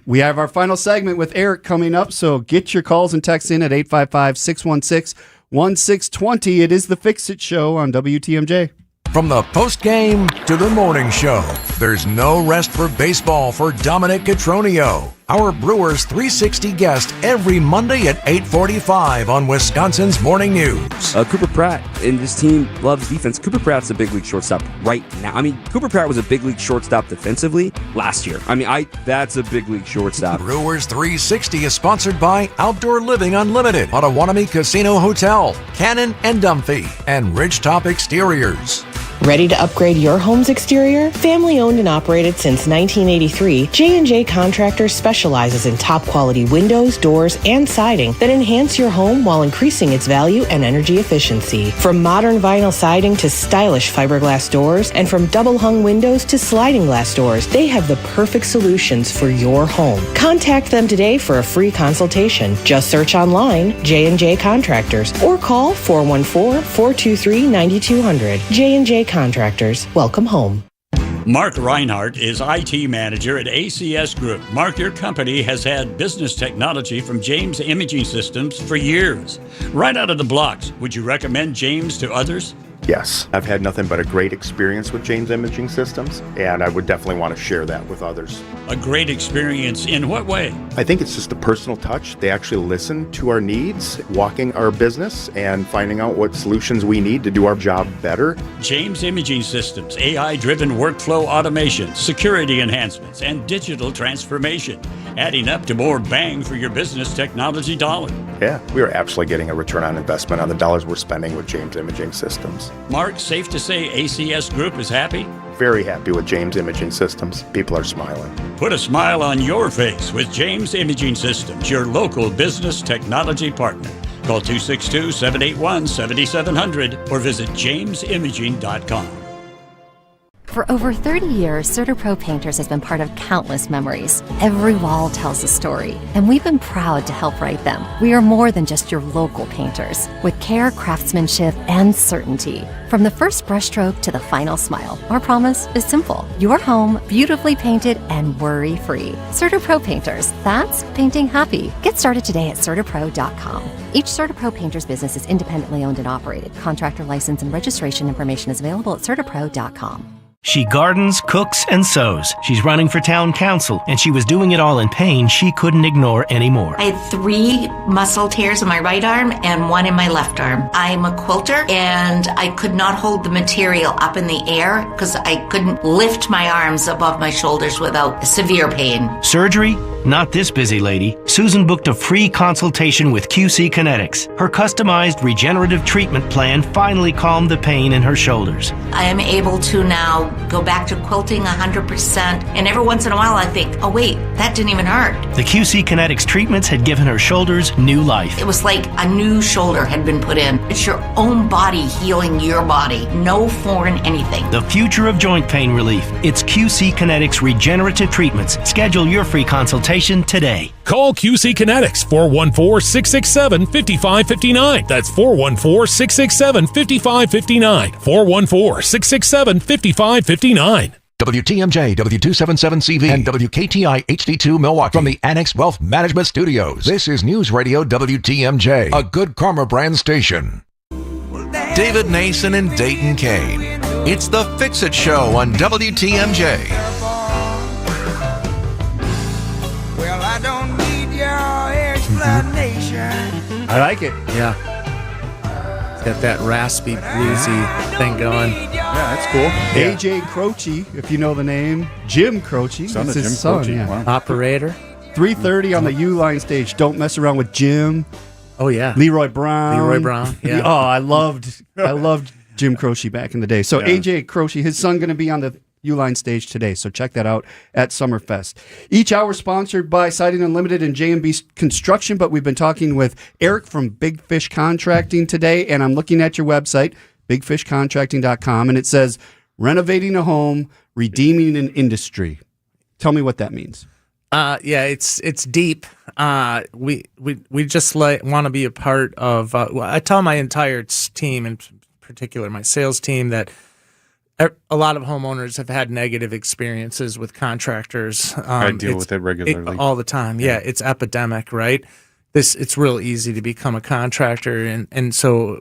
We have our final segment with Eric coming up, so get your calls and texts in at 855-616-1620. It is the Fix It Show on WTMJ. From the post-game to the morning show, there's no rest for baseball for Dominic Cotroneo, our Brewers 360 guest every Monday at 8:45 on Wisconsin's Morning News. Cooper Pratt and this team loves defense. Cooper Pratt's a big league shortstop right now. I mean, Cooper Pratt was a big league shortstop defensively last year. I mean, that's a big league shortstop. Brewers 360 is sponsored by Outdoor Living Unlimited, Potawatomi Casino Hotel, Cannon and Dumphy, and Ridgetop Exteriors. Ready to upgrade your home's exterior? Family owned and operated since 1983, J&J Contractors specializes in top quality windows, doors, and siding that enhance your home while increasing its value and energy efficiency. From modern vinyl siding to stylish fiberglass doors, and from double hung windows to sliding glass doors, they have the perfect solutions for your home. Contact them today for a free consultation. Just search online J&J Contractors or call 414-423-9200. J&J Contractors, welcome home. Mark Reinhardt is IT manager at ACS Group. Mark, your company has had business technology from James Imaging Systems for years. Right out of the blocks, would you recommend James to others? Yes, I've had nothing but a great experience with James Imaging Systems, and I would definitely want to share that with others. A great experience in what way? I think it's just a personal touch. They actually listen to our needs, walking our business, and finding out what solutions we need to do our job better. James Imaging Systems, AI-driven workflow automation, security enhancements, and digital transformation, adding up to more bang for your business technology dollar. Yeah, we are absolutely getting a return on investment on the dollars we're spending with James Imaging Systems. Mark, safe to say ACS Group is happy? Very happy with James Imaging Systems. People are smiling. Put a smile on your face with James Imaging Systems, your local business technology partner. Call 262-781-7700 or visit jamesimaging.com. For over 30 years, CertaPro Painters has been part of countless memories. Every wall tells a story, and we've been proud to help write them. We are more than just your local painters, with care, craftsmanship, and certainty. From the first brushstroke to the final smile, our promise is simple. Your home, beautifully painted and worry-free. CertaPro Painters, that's painting happy. Get started today at CertaPro.com. Each CertaPro Painters business is independently owned and operated. Contractor license and registration information is available at CertaPro.com. She gardens, cooks, and sews. She's running for town council, and she was doing it all in pain she couldn't ignore anymore. I had 3 muscle tears in my right arm and 1 in my left arm. I'm a quilter, and I could not hold the material up in the air because I couldn't lift my arms above my shoulders without severe pain. Surgery? Not this busy lady. Susan booked a free consultation with QC Kinetics. Her customized regenerative treatment plan finally calmed the pain in her shoulders. I am able to now go back to quilting 100%, and every once in a while I think, oh wait, that didn't even hurt. The QC Kinetics treatments had given her shoulders new life. It was like a new shoulder had been put in. It's your own body healing your body. No foreign anything. The future of joint pain relief. It's QC Kinetics regenerative treatments. Schedule your free consultation today. Call QC Kinetics 414-667-5559. That's 414-667-5559. 414-667-5559. WTMJ, W277CV, and WKTI HD2 Milwaukee. From the Annex Wealth Management Studios, this is News Radio WTMJ, a Good Karma brand station. David Nason and Dayton Kane. It's the Fix It Show on WTMJ. Well, I don't need your explanation. I like it. Yeah. It's got that raspy, bluesy thing going. Yeah, that's cool. Yeah. AJ Croce, if you know the name. Jim Croce. Son That's of his Jim son. Croce. Yeah. Wow. Operator. 3:30 on the U-Line stage. Don't mess around with Jim. Oh, yeah. Leroy Brown. Leroy Brown, yeah. Oh, I loved Jim Croce back in the day. So Yeah. AJ Croce, his son going to be on the Uline stage today. So check that out at Summerfest. Each hour sponsored by Siding Unlimited and J&B Construction, but we've been talking with Eric from Big Fish Contracting today, and I'm looking at your website, bigfishcontracting.com, and it says renovating a home, redeeming an industry. Tell me what that means. Yeah, it's deep. We just want to be a part of. I tell my entire team, in particular my sales team, that a lot of homeowners have had negative experiences with contractors. I deal with it regularly all the time. Yeah, it's epidemic, right? It's real easy to become a contractor, and so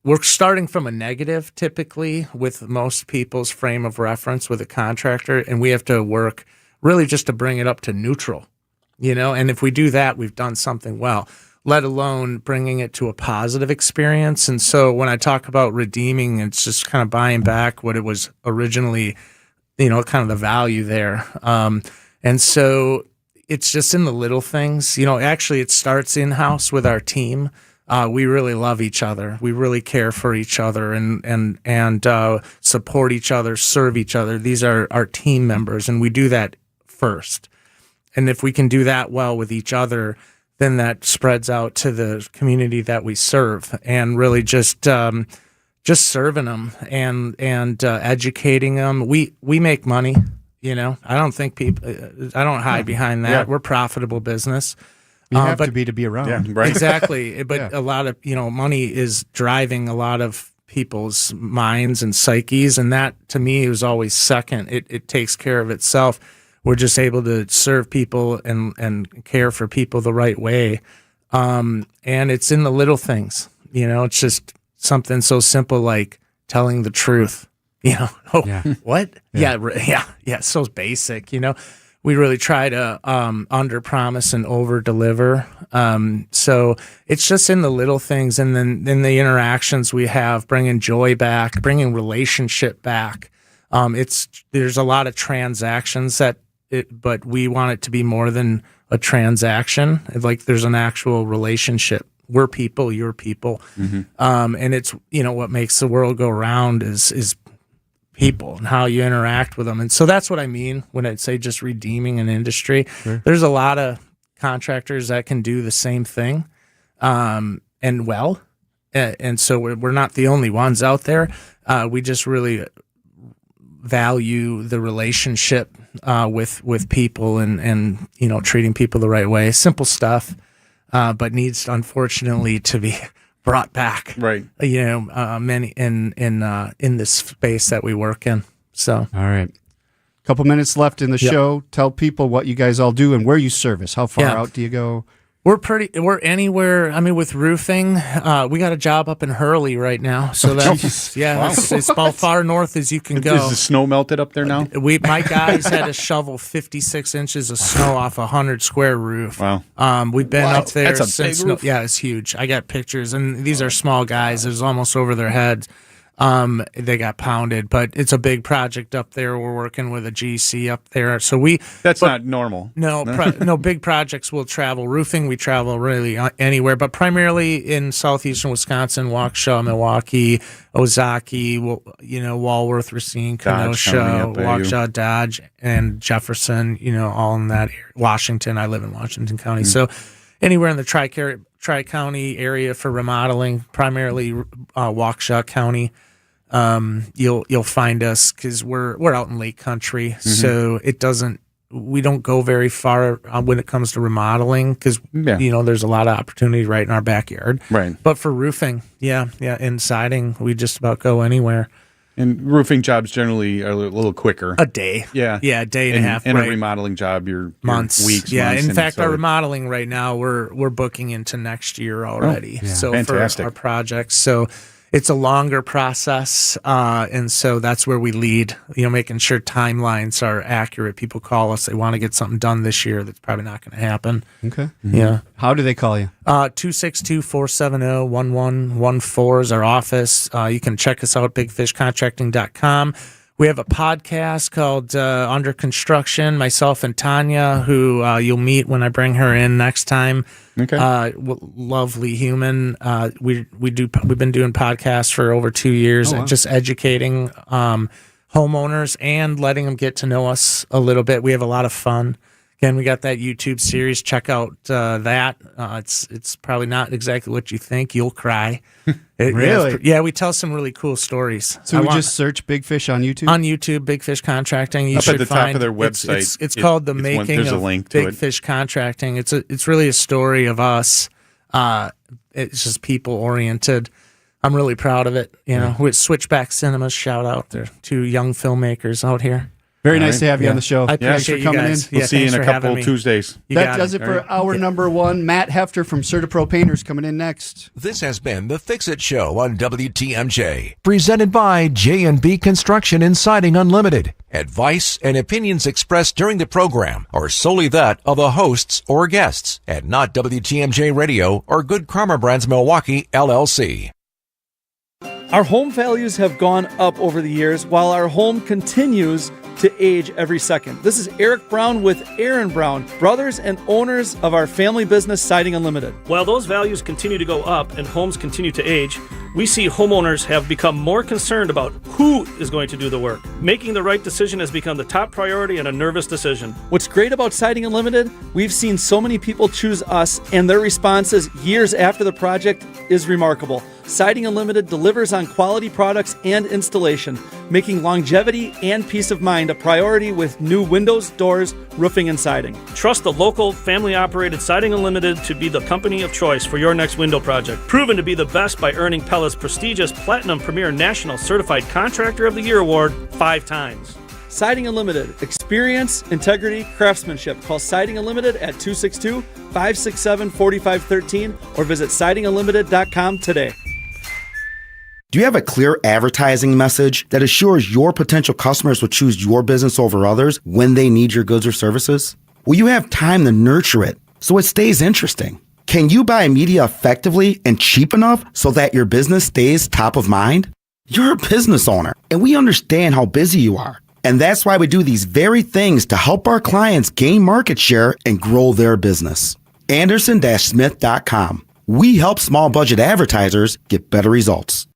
we're starting from a negative typically with most people's frame of reference with a contractor, and we have to work really just to bring it up to neutral, and if we do that, we've done something well, let alone bringing it to a positive experience. And so when I talk about redeeming, it's just kind of buying back what it was originally, kind of the value there. And so it's just in the little things, actually it starts in-house with our team. We really love each other. We really care for each other and support each other, serve each other. These are our team members, and we do that first. And if we can do that well with each other, then that spreads out to the community that we serve, and really just serving them and educating them. We make money. I don't think I don't hide behind that. Yeah. We're a profitable business. You have to be around. Yeah, right. Exactly. But a lot of, money is driving a lot of people's minds and psyches. And that, to me, is always second. It takes care of itself. We're just able to serve people and care for people the right way. And it's in the little things. It's just something so simple like telling the truth. What? Yeah. So basic, We really try to under-promise and over-deliver. So it's just in the little things, and then in the interactions we have, bringing joy back, bringing relationship back. There's a lot of transactions but we want it to be more than a transaction. Like there's an actual relationship. We're people, you're people. Mm-hmm. And it's, what makes the world go round is people and how you interact with them. And so that's what I mean when I say just redeeming an industry. Sure. There's a lot of contractors that can do the same thing and well. And so we're not the only ones out there. We just really value the relationship with people and treating people the right way. Simple stuff, but needs unfortunately to be brought back. Right. Many in this space that we work in. So all right. Couple minutes left in the show. Tell people what you guys all do and where you service. How far out do you go? We're anywhere. I mean, with roofing, we got a job up in Hurley right now. So that's, it's about far north as you can go. Is the snow melted up there now? My guys had to shovel 56 inches of snow off a 100-square roof. Wow. We've been up there That's a big roof. Yeah, it's huge. I got pictures, and these are small guys. It was almost over their heads. They got pounded, but it's a big project up there. We're working with a GC up there. So that's not normal. No, no big projects will travel. Roofing, we travel really anywhere, but primarily in southeastern Wisconsin, Waukesha, Milwaukee, Ozaki, Walworth, Racine, Kenosha, Waukesha, Dodge, and Jefferson, all in that area. Washington. I live in Washington County. So anywhere in the Tri-County area for remodeling, primarily Waukesha County. You'll find us because we're out in Lake Country, so we don't go very far when it comes to remodeling because there's a lot of opportunity right in our backyard. Right. But for roofing, and siding, we just about go anywhere. And roofing jobs generally are a little quicker. A day. Yeah. Yeah, a day and a half. And right. a remodeling job, you're months. Weeks. Yeah, months, in fact, our remodeling right now, we're booking into next year already. Oh, yeah. So Fantastic. for our projects. So it's a longer process, and so that's where we lead, making sure timelines are accurate. People call us, they want to get something done this year. That's probably not going to happen. Okay. Mm-hmm. Yeah. How do they call you? 262-470-1114 is our office. You can check us out at bigfishcontracting.com. We have a podcast called Under Construction, myself and Tanya, who you'll meet when I bring her in next time. Okay. Lovely human. We've been doing podcasts for over 2 years, Oh, wow. just educating homeowners and letting them get to know us a little bit. We have a lot of fun. Again, we got that YouTube series. Check out that. It's probably not exactly what you think. You'll cry. Really? Yeah, we tell some really cool stories. So just search Big Fish on YouTube? On YouTube, Big Fish Contracting. You Up should at the top of their website. It's called The Making there's a of link to Big it. Fish Contracting. It's really a story of us. It's just people oriented. I'm really proud of it. With Switchback Cinemas, shout out. They're two young filmmakers out here. Very nice to have you on the show. I appreciate Thanks for coming you guys. in. We'll see you in a couple Tuesdays. That does it for hour number one. Matt Hefter from CertaPro Painters coming in next. This has been the Fix It Show on WTMJ, presented by J&B Construction and Siding Unlimited. Advice and opinions expressed during the program are solely that of the hosts or guests, and not WTMJ Radio or Good Karma Brands Milwaukee, LLC. Our home values have gone up over the years, while our home continues to age every second. This is Eric Brown with Aaron Brown, brothers and owners of our family business, Siding Unlimited. While those values continue to go up and homes continue to age, we see homeowners have become more concerned about who is going to do the work. Making the right decision has become the top priority and a nervous decision. What's great about Siding Unlimited, we've seen so many people choose us, and their responses years after the project is remarkable. Siding Unlimited delivers on quality products and installation, making longevity and peace of mind a priority with new windows, doors, roofing, and siding. Trust the local, family-operated Siding Unlimited to be the company of choice for your next window project. Proven to be the best by earning Pella's prestigious Platinum Premier National Certified Contractor of the Year award 5 times. Siding Unlimited. Experience, integrity, craftsmanship. Call Siding Unlimited at 262-567-4513 or visit sidingunlimited.com today. Do you have a clear advertising message that assures your potential customers will choose your business over others when they need your goods or services? Will you have time to nurture it so it stays interesting? Can you buy media effectively and cheap enough so that your business stays top of mind? You're a business owner, and we understand how busy you are. And that's why we do these very things to help our clients gain market share and grow their business. Anderson-Smith.com. We help small budget advertisers get better results.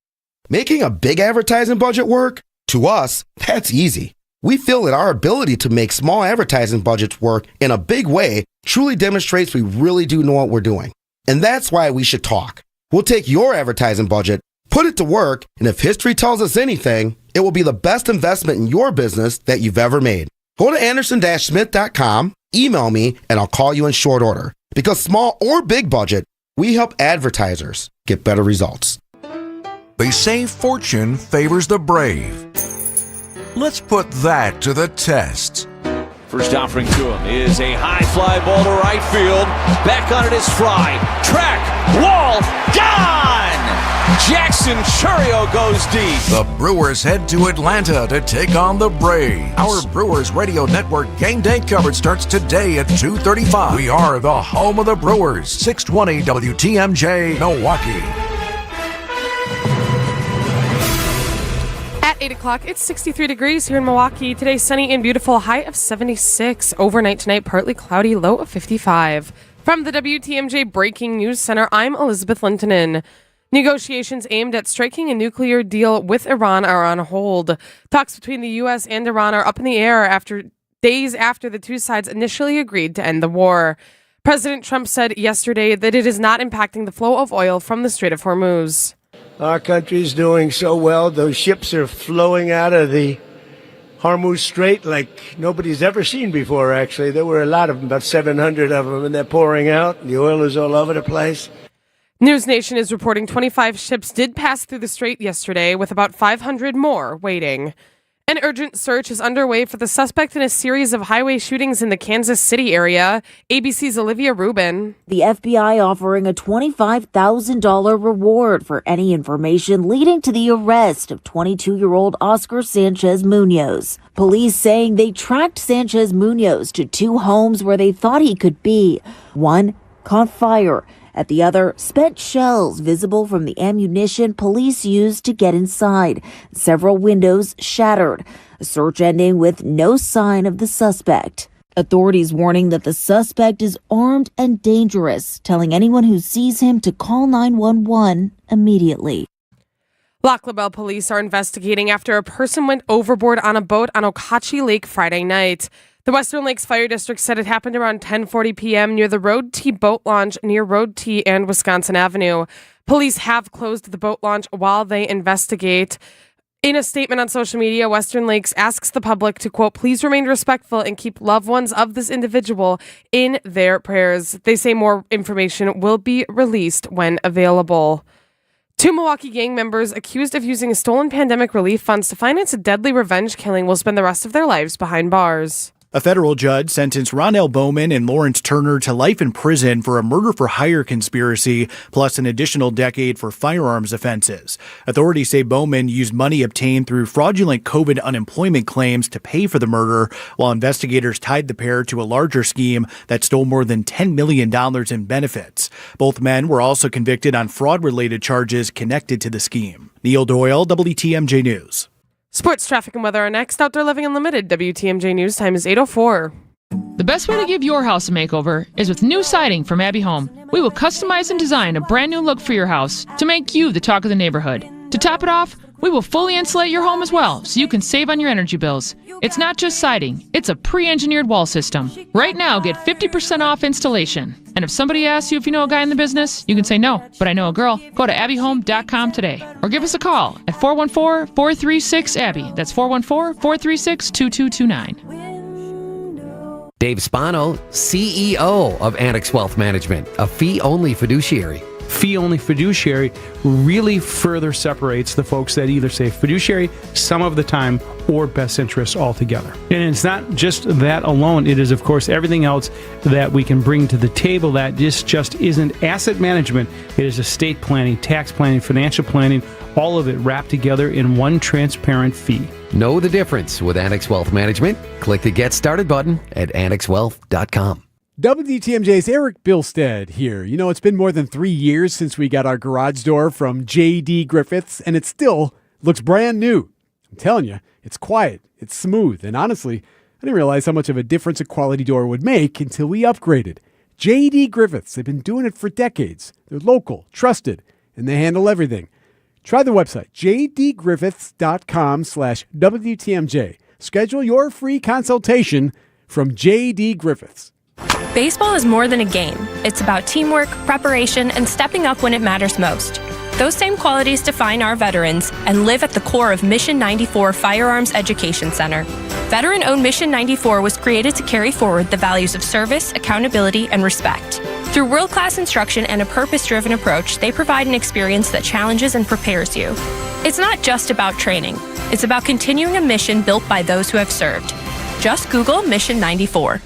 Making a big advertising budget work? To us, that's easy. We feel that our ability to make small advertising budgets work in a big way truly demonstrates we really do know what we're doing. And that's why we should talk. We'll take your advertising budget, put it to work, and if history tells us anything, it will be the best investment in your business that you've ever made. Go to Anderson-Smith.com, email me, and I'll call you in short order. Because small or big budget, we help advertisers get better results. They say fortune favors the brave. Let's put that to the test. First offering to him is a high fly ball to right field. Back on it is Fry. Track, wall, gone! Jackson Churio goes deep. The Brewers head to Atlanta to take on the Braves. Our Brewers Radio Network game day coverage starts today at 2:35. We are the home of the Brewers. 620 WTMJ Milwaukee. At 8 o'clock, it's 63 degrees here in Milwaukee. Today, sunny and beautiful, high of 76. Overnight tonight, partly cloudy, low of 55. From the WTMJ Breaking News Center, I'm Elizabeth Lintonen. Negotiations aimed at striking a nuclear deal with Iran are on hold. Talks between the U.S. and Iran are up in the air days after the two sides initially agreed to end the war. President Trump said yesterday that it is not impacting the flow of oil from the Strait of Hormuz. Our country's doing so well. Those ships are flowing out of the Hormuz Strait like nobody's ever seen before, actually. There were a lot of them, about 700 of them, and they're pouring out. The oil is all over the place. News Nation is reporting 25 ships did pass through the strait yesterday, with about 500 more waiting. An urgent search is underway for the suspect in a series of highway shootings in the Kansas City area. ABC's Olivia Rubin. The FBI offering a $25,000 reward for any information leading to the arrest of 22-year-old Oscar Sanchez Munoz. Police saying they tracked Sanchez Munoz to 2 homes where they thought he could be. One caught fire. At the other, spent shells visible from the ammunition police used to get inside. Several windows shattered. A search ending with no sign of the suspect. Authorities warning that the suspect is armed and dangerous, telling anyone who sees him to call 911 immediately. Loch LaBelle police are investigating after a person went overboard on a boat on Okauchee Lake Friday night. The Western Lakes Fire District said it happened around 10:40 p.m. near the Road T boat launch near Road T and Wisconsin Avenue. Police have closed the boat launch while they investigate. In a statement on social media, Western Lakes asks the public to, quote, please remain respectful and keep loved ones of this individual in their prayers. They say more information will be released when available. 2 Milwaukee gang members accused of using stolen pandemic relief funds to finance a deadly revenge killing will spend the rest of their lives behind bars. A federal judge sentenced Rondell Bowman and Lawrence Turner to life in prison for a murder-for-hire conspiracy, plus an additional decade for firearms offenses. Authorities say Bowman used money obtained through fraudulent COVID unemployment claims to pay for the murder, while investigators tied the pair to a larger scheme that stole more than $10 million in benefits. Both men were also convicted on fraud-related charges connected to the scheme. Neil Doyle, WTMJ News. Sports, traffic, and weather are next. Outdoor Living Unlimited. WTMJ News time is 8:04. The best way to give your house a makeover is with new siding from Abbey Home. We will customize and design a brand new look for your house to make you the talk of the neighborhood. To top it off, we will fully insulate your home as well, so you can save on your energy bills. It's not just siding, it's a pre-engineered wall system. Right now, get 50% off installation. And if somebody asks you if you know a guy in the business, you can say no, but I know a girl. Go to abbyhome.com today or give us a call at 414-436-ABBY. That's 414-436-2229. Dave Spano, CEO of Annex Wealth Management, a fee-only fiduciary. Fee-only fiduciary really further separates the folks that either say fiduciary some of the time or best interests altogether. And it's not just that alone. It is, of course, everything else that we can bring to the table that just isn't asset management. It is estate planning, tax planning, financial planning, all of it wrapped together in one transparent fee. Know the difference with Annex Wealth Management? Click the Get Started button at annexwealth.com. WTMJ's Eric Bilstead here. You know, it's been more than 3 years since we got our garage door from J.D. Griffiths, and it still looks brand new. I'm telling you, it's quiet, it's smooth, and honestly, I didn't realize how much of a difference a quality door would make until we upgraded. J.D. Griffiths, they've been doing it for decades. They're local, trusted, and they handle everything. Try the website, jdgriffiths.com/WTMJ. Schedule your free consultation from J.D. Griffiths. Baseball is more than a game. It's about teamwork, preparation, and stepping up when it matters most. Those same qualities define our veterans and live at the core of Mission 94 Firearms Education Center. Veteran-owned Mission 94 was created to carry forward the values of service, accountability, and respect. Through world-class instruction and a purpose-driven approach, they provide an experience that challenges and prepares you. It's not just about training. It's about continuing a mission built by those who have served. Just Google Mission 94.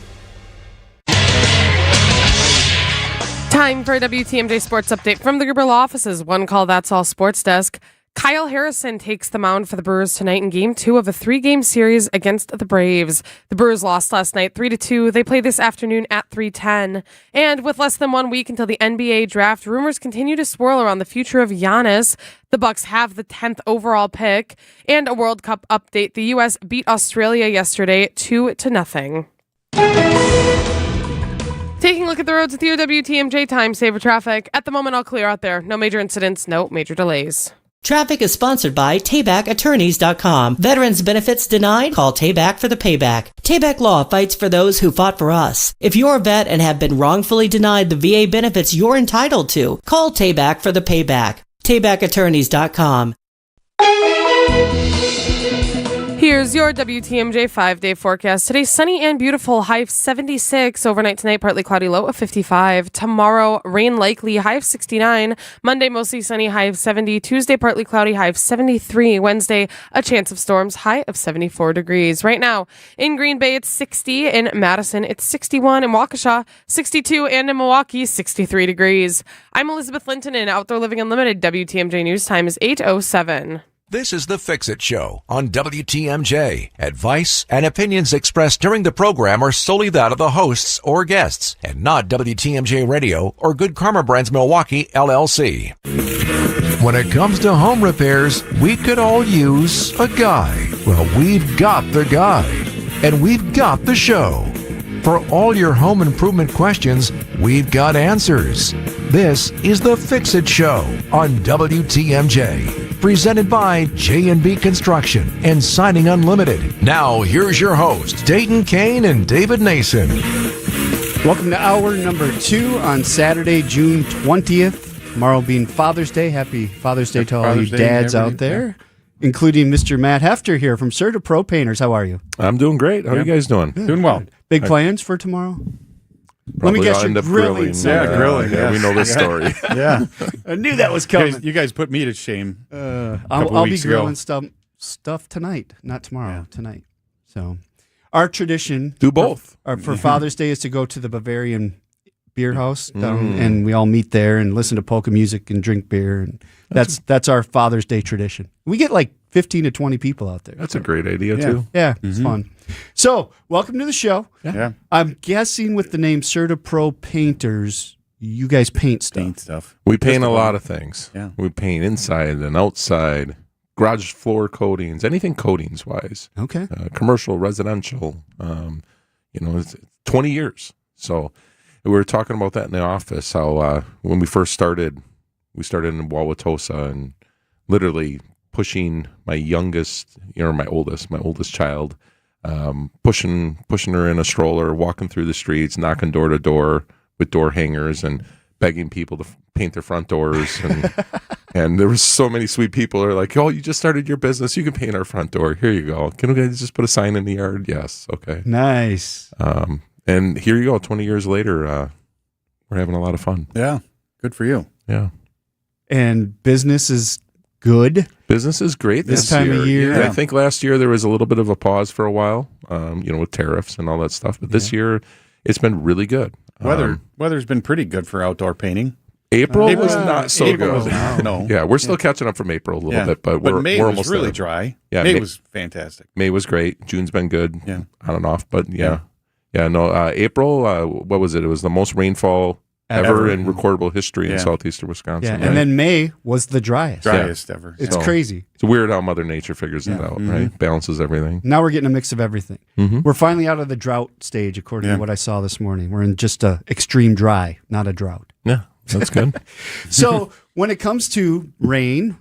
Time for a WTMJ Sports Update from the Gerber Law Office's One Call That's All Sports Desk. Kyle Harrison takes the mound for the Brewers tonight in Game 2 of a 3-game series against the Braves. The Brewers lost last night 3-2. They play this afternoon at 3:10. And with less than 1 week until the NBA draft, rumors continue to swirl around the future of Giannis. The Bucks have the 10th overall pick. And a World Cup update. The U.S. beat Australia yesterday 2-0. Taking a look at the roads with your WTMJ Time Saver Traffic. At the moment, all clear out there. No major incidents, no major delays. Traffic is sponsored by TaybackAttorneys.com. Veterans benefits denied? Call Tayback for the payback. Tayback Law fights for those who fought for us. If you're a vet and have been wrongfully denied the VA benefits you're entitled to, call Tayback for the payback. TaybackAttorneys.com. Here's your WTMJ 5-day forecast. Today, sunny and beautiful, high of 76. Overnight tonight, partly cloudy, low of 55. Tomorrow, rain likely, high of 69. Monday, mostly sunny, high of 70. Tuesday, partly cloudy, high of 73. Wednesday, a chance of storms, high of 74 degrees. Right now, in Green Bay, it's 60. In Madison, it's 61. In Waukesha, 62. And in Milwaukee, 63 degrees. I'm Elizabeth Linton in Outdoor Living Unlimited. WTMJ News Time is 8:07. This is the Fix-It Show on WTMJ. Advice and opinions expressed during the program are solely that of the hosts or guests and not WTMJ Radio or Good Karma Brands Milwaukee, LLC. When it comes to home repairs, we could all use a guy. Well, we've got the guy. And we've got the show. For all your home improvement questions, we've got answers. This is the Fix-It Show on WTMJ. presented by J&B Construction and Siding Unlimited. Now, here's your host, Dayton Kane and David Nason. Welcome to hour number 2 on Saturday, June 20th. Tomorrow being Father's Day. Happy Father's Day to all you dads out there, including Mr. Matt Hefter here from Serta Pro Painters. How are you? I'm doing great. How are you guys doing? Doing well. Big plans for tomorrow? Let me guess, end you're up grilling. Grilling. Yeah, we know this story. Yeah. I knew that was coming. You guys put me to shame. I'll be grilling stuff tonight, not tomorrow, tonight. So our tradition do both for Father's Day is to go to the Bavarian beer house down, and we all meet there and listen to polka music and drink beer, and that's our Father's Day tradition. We get like 15 to 20 people out there. That's a great idea too. Yeah, it's fun. So, welcome to the show. Yeah. I'm guessing with the name Serta Pro Painters, you guys paint stuff. We paint a lot of things. Yeah. We paint inside and outside, garage floor coatings, anything coatings wise. Okay. Commercial, residential. It's 20 years. So we were talking about that in the office. How when we first started, we started in Wauwatosa and literally pushing my oldest child. Pushing her in a stroller, walking through the streets, knocking door to door with door hangers and begging people to paint their front doors. And there was so many sweet people who are like, "Oh, you just started your business. You can paint our front door. Here you go. Can we just put a sign in the yard?" Yes. Okay. Nice. And here you go. 20 years later, we're having a lot of fun. Yeah. Good for you. Yeah. And business is good. Business is great this time of year. Yeah. I think last year there was a little bit of a pause for a while, with tariffs and all that stuff. But this year, it's been really good. Weather's been pretty good for outdoor painting. April was not so good. No. Yeah, we're still catching up from April a little bit, but May we're was almost really there. dry. Yeah, May was fantastic. May was great. June's been good. Yeah, on and off, but April. What was it? It was the most rainfall ever in recordable history in southeastern Wisconsin. Yeah, right? and then May was the driest ever. It's crazy. It's weird how Mother Nature figures it out, right? Balances everything. Now we're getting a mix of everything. We're finally out of the drought stage, according to what I saw this morning. We're in just a extreme dry, not a drought. Yeah, that's good. So when it comes to rain,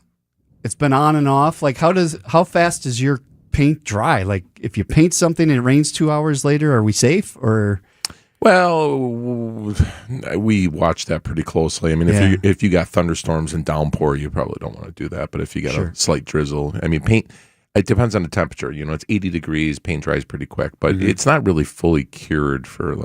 it's been on and off. Like how fast does your paint dry? Like if you paint something and it rains 2 hours later, are we safe or? Well, we watch that pretty closely. I mean, if you got thunderstorms and downpour, you probably don't want to do that. But if you got a slight drizzle, I mean, paint, it depends on the temperature. It's 80 degrees, paint dries pretty quick, but it's not really fully cured for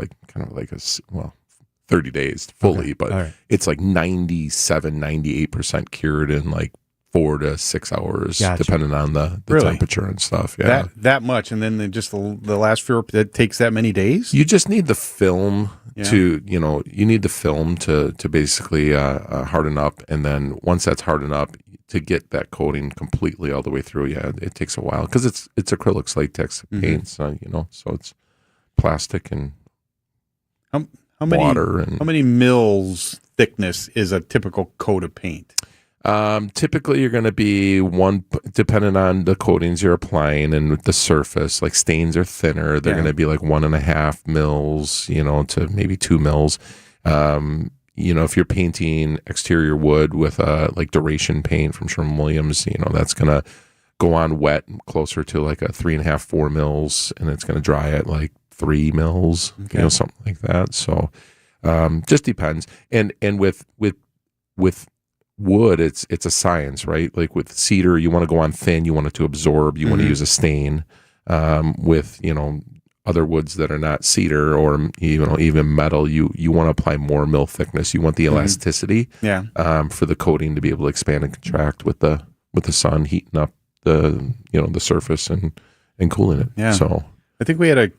30 days fully, but it's like 97, 98% cured in like 4 to 6 hours, depending on the temperature and stuff. Yeah, that much, and then just the last few that takes that many days. You just need the film to you need the film to basically harden up, and then once that's hardened up, to get that coating completely all the way through. Yeah, it takes a while because it's acrylics, latex paints, so it's plastic and water and how many mils thickness is a typical coat of paint? Typically, you're going to be one, depending on the coatings you're applying and the surface. Like stains are thinner; they're going to be like 1.5 mils, to maybe 2 mils. If you're painting exterior wood with like duration paint from Sherwin-Williams, that's going to go on wet closer to like a 3.5, 4 mils, and it's going to dry at like 3 mils, something like that. So, just depends. And with wood, it's a science, right? Like with cedar, you want to go on thin, you want it to absorb, you want to use a stain. With other woods that are not cedar or even metal, you want to apply more mill thickness. You want the elasticity, for the coating to be able to expand and contract with the sun heating up the surface and cooling it. Yeah. So I think we had a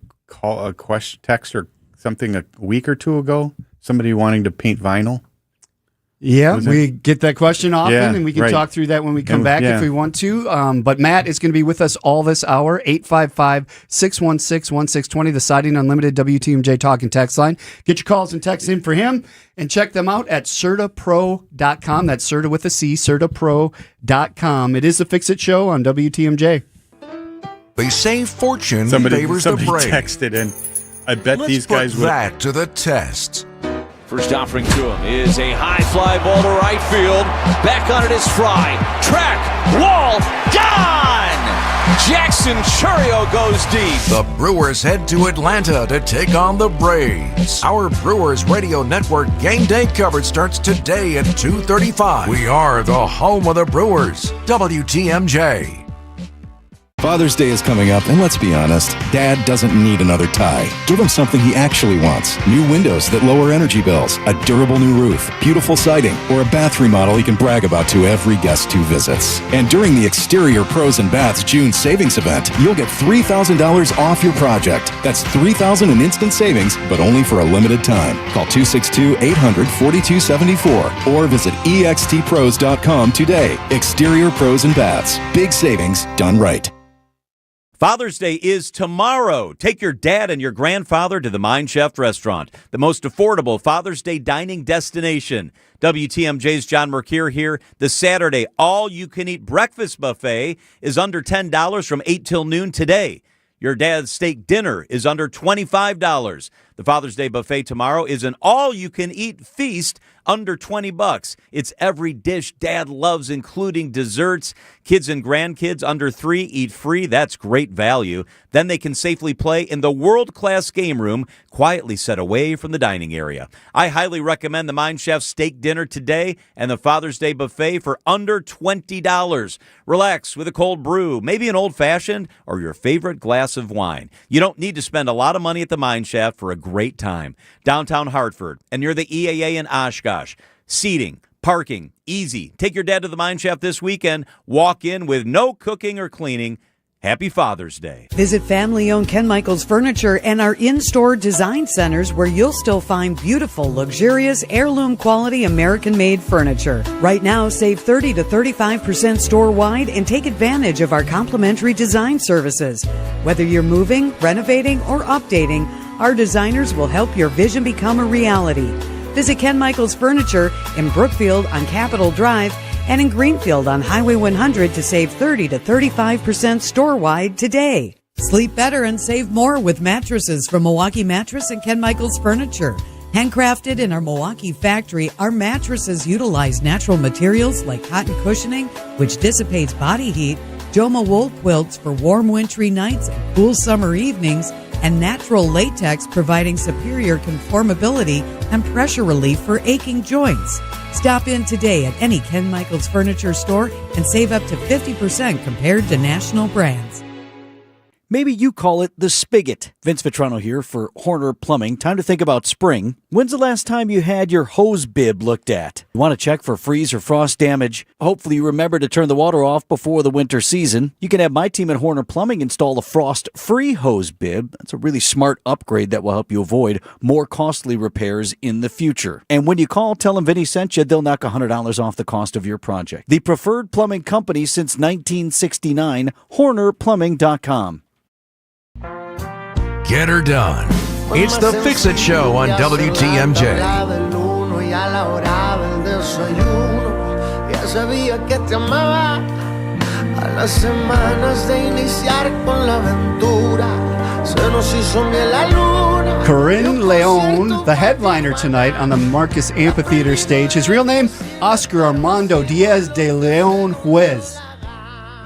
text or something a week or two ago. Somebody wanting to paint vinyl. Yeah, we get that question often, and we can talk through that when we come back if we want to. But Matt is going to be with us all this hour, 855-616-1620, the Siding Unlimited WTMJ Talk and Text line. Get your calls and texts in for him, and check them out at CertaPro.com. That's Serta with a C, CertaPro.com. It is the Fix It Show on WTMJ. They say fortune favors the brave. Somebody texted in. I bet these guys would. That to the test. First offering to him is a high fly ball to right field. Back on it is Fry. Track, wall, gone! Jackson Churio goes deep. The Brewers head to Atlanta to take on the Braves. Our Brewers Radio Network game day coverage starts today at 2:35. We are the home of the Brewers. WTMJ. Father's Day is coming up, and let's be honest, Dad doesn't need another tie. Give him something he actually wants. New windows that lower energy bills, a durable new roof, beautiful siding, or a bath remodel he can brag about to every guest who visits. And during the Exterior Pros and Baths June savings event, you'll get $3,000 off your project. That's $3,000 in instant savings, but only for a limited time. Call 262-800-4274 or visit extpros.com today. Exterior Pros and Baths. Big savings done right. Father's Day is tomorrow. Take your dad and your grandfather to the Mind Chef restaurant, the most affordable Father's Day dining destination. WTMJ's John Mercure here. The Saturday all-you-can-eat breakfast buffet is under $10 from 8 till noon today. Your dad's steak dinner is under $25. The Father's Day buffet tomorrow is an all-you-can-eat feast under $20. It's every dish Dad loves, including desserts. Kids and grandkids under 3 eat free. That's great value. Then they can safely play in the world-class game room, quietly set away from the dining area. I highly recommend the Mind Chef steak dinner today and the Father's Day buffet for under $20. Relax with a cold brew, maybe an old-fashioned or your favorite glass of wine. You don't need to spend a lot of money at the Mind Chef for a great time. Downtown Hartford and near the EAA in Oshkosh. Seating, parking, easy. Take your dad to the Mine Shaft this weekend. Walk in with no cooking or cleaning. Happy Father's Day. Visit family-owned Ken Michaels Furniture and our in-store design centers where you'll still find beautiful, luxurious, heirloom quality American-made furniture. Right now, save 30 to 35% store-wide and take advantage of our complimentary design services. Whether you're moving, renovating, or updating, our designers will help your vision become a reality. Visit Ken Michaels Furniture in Brookfield on Capitol Drive and in Greenfield on Highway 100 to save 30 to 35% store-wide today. Sleep better and save more with mattresses from Milwaukee Mattress and Ken Michaels Furniture. Handcrafted in our Milwaukee factory, our mattresses utilize natural materials like cotton cushioning, which dissipates body heat, Joma wool quilts for warm wintry nights and cool summer evenings, and natural latex providing superior conformability and pressure relief for aching joints. Stop in today at any Ken Michaels Furniture store and save up to 50% compared to national brands. Maybe you call it the spigot. Vince Vitrano here for Horner Plumbing. Time to think about spring. When's the last time you had your hose bib looked at? You want to check for freeze or frost damage? Hopefully you remember to turn the water off before the winter season. You can have my team at Horner Plumbing install a frost-free hose bib. That's a really smart upgrade that will help you avoid more costly repairs in the future. And when you call, tell them Vinny sent you. They'll knock $100 off the cost of your project. The preferred plumbing company since 1969, HornerPlumbing.com. Get her done. It's the Fix It Show on WTMJ. Corinne Leon, the headliner tonight on the Marcus Amphitheater stage. His real name, Oscar Armando Diaz de Leon Juez.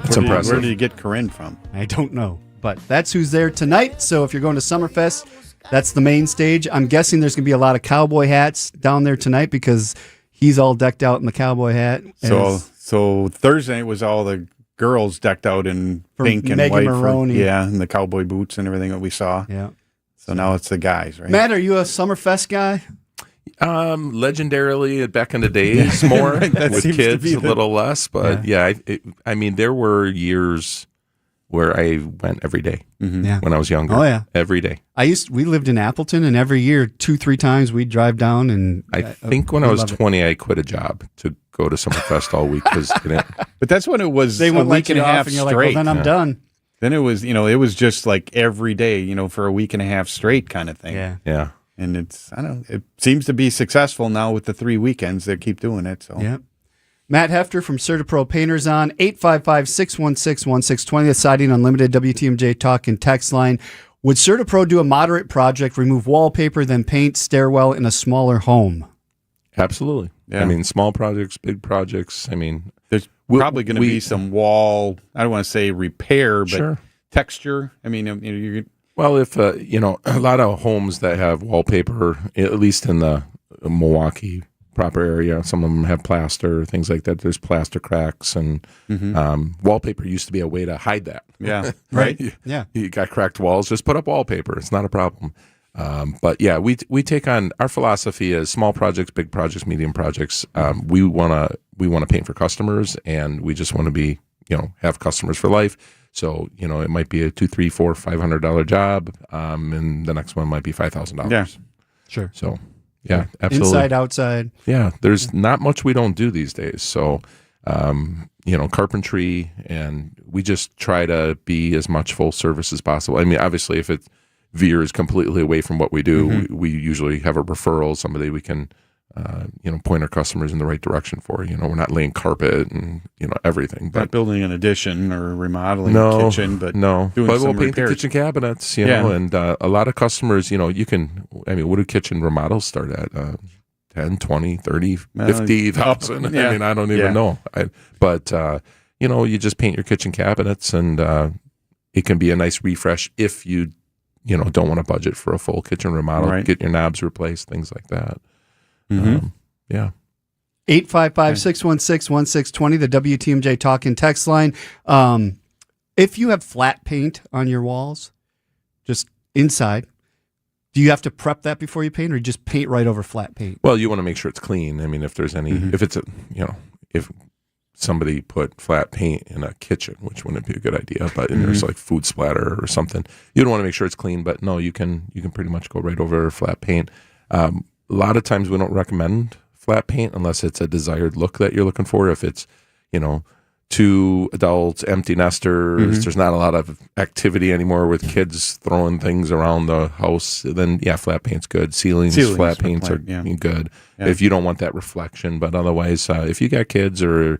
That's impressive. Where did you get Corinne from? I don't know. But that's who's there tonight. So if you're going to Summerfest, that's the main stage. I'm guessing there's going to be a lot of cowboy hats down there tonight because he's all decked out in the cowboy hat. So Thursday was all the girls decked out in pink and Megan white. Maroney. And the cowboy boots and everything that we saw. Yeah. So now it's the guys, right? Matt, are you a Summerfest guy? Legendarily back in the days more with kids, a little less. But I mean, there were years where I went every day when I was younger. Oh, yeah. Every day. We lived in Appleton, and every year, 2-3 times, we'd drive down. And I think when I was 20, I quit a job to go to Summerfest all week. But that's when it was they a won't week and a half and you're straight. like, well, then I'm done. Then it was, it was just like every day, for a week and a half straight kind of thing. Yeah. And it seems to be successful now with the 3 weekends that keep doing it. So. Yeah. Matt Hefter from CertaPro Painters on 855-616-1620, the Siding Unlimited WTMJ talk and text line. Would CertaPro do a moderate project, remove wallpaper, then paint stairwell in a smaller home? Absolutely. Yeah. I mean, small projects, big projects. I mean, there's probably going to be some wall, I don't want to say repair, but Sure. texture. I mean, you well, if, a lot of homes that have wallpaper, at least in the Milwaukee proper area, some of them have plaster, things like that. There's plaster cracks, and wallpaper used to be a way to hide that. Yeah. Right. Yeah. You got cracked walls, just put up wallpaper. It's not a problem. But yeah, we take on, our philosophy is small projects, big projects, medium projects. We want to paint for customers, and we just want to be, have customers for life. So, it might be a $200, $300, $400, $500 job, and the next one might be $5,000. Yeah. Sure. So, yeah, absolutely. Inside, outside. Yeah, there's not much we don't do these days. So, carpentry, and we just try to be as much full service as possible. I mean, obviously, if it veers completely away from what we do, we usually have a referral, somebody we can, point our customers in the right direction for. We're not laying carpet and, everything. Not building an addition or remodeling No, a kitchen, but no. doing But some we'll paint the repairs. kitchen cabinets, and a lot of customers, what do kitchen remodels start at? 10, 20, 30, 50,000. Yeah. I mean, I don't even know. But you just paint your kitchen cabinets, and it can be a nice refresh if you, don't want to budget for a full kitchen remodel, Right. get your knobs replaced, things like that. Yeah. 855-616-1620, the WTMJ Talking text line. If you have flat paint on your walls, just inside, do you have to prep that before you paint, or you just paint right over flat paint? Well, you want to make sure it's clean. I mean, if there's any, if it's if somebody put flat paint in a kitchen, which wouldn't be a good idea, but and there's like food splatter or something, you'd want to make sure it's clean. But no, you can pretty much go right over flat paint. A lot of times we don't recommend flat paint unless it's a desired look that you're looking for. If it's, two adults, empty nesters, there's not a lot of activity anymore with kids throwing things around the house, then flat paint's good. Ceilings flat paints are good. Yeah. If you don't want that reflection. But otherwise, if you got kids or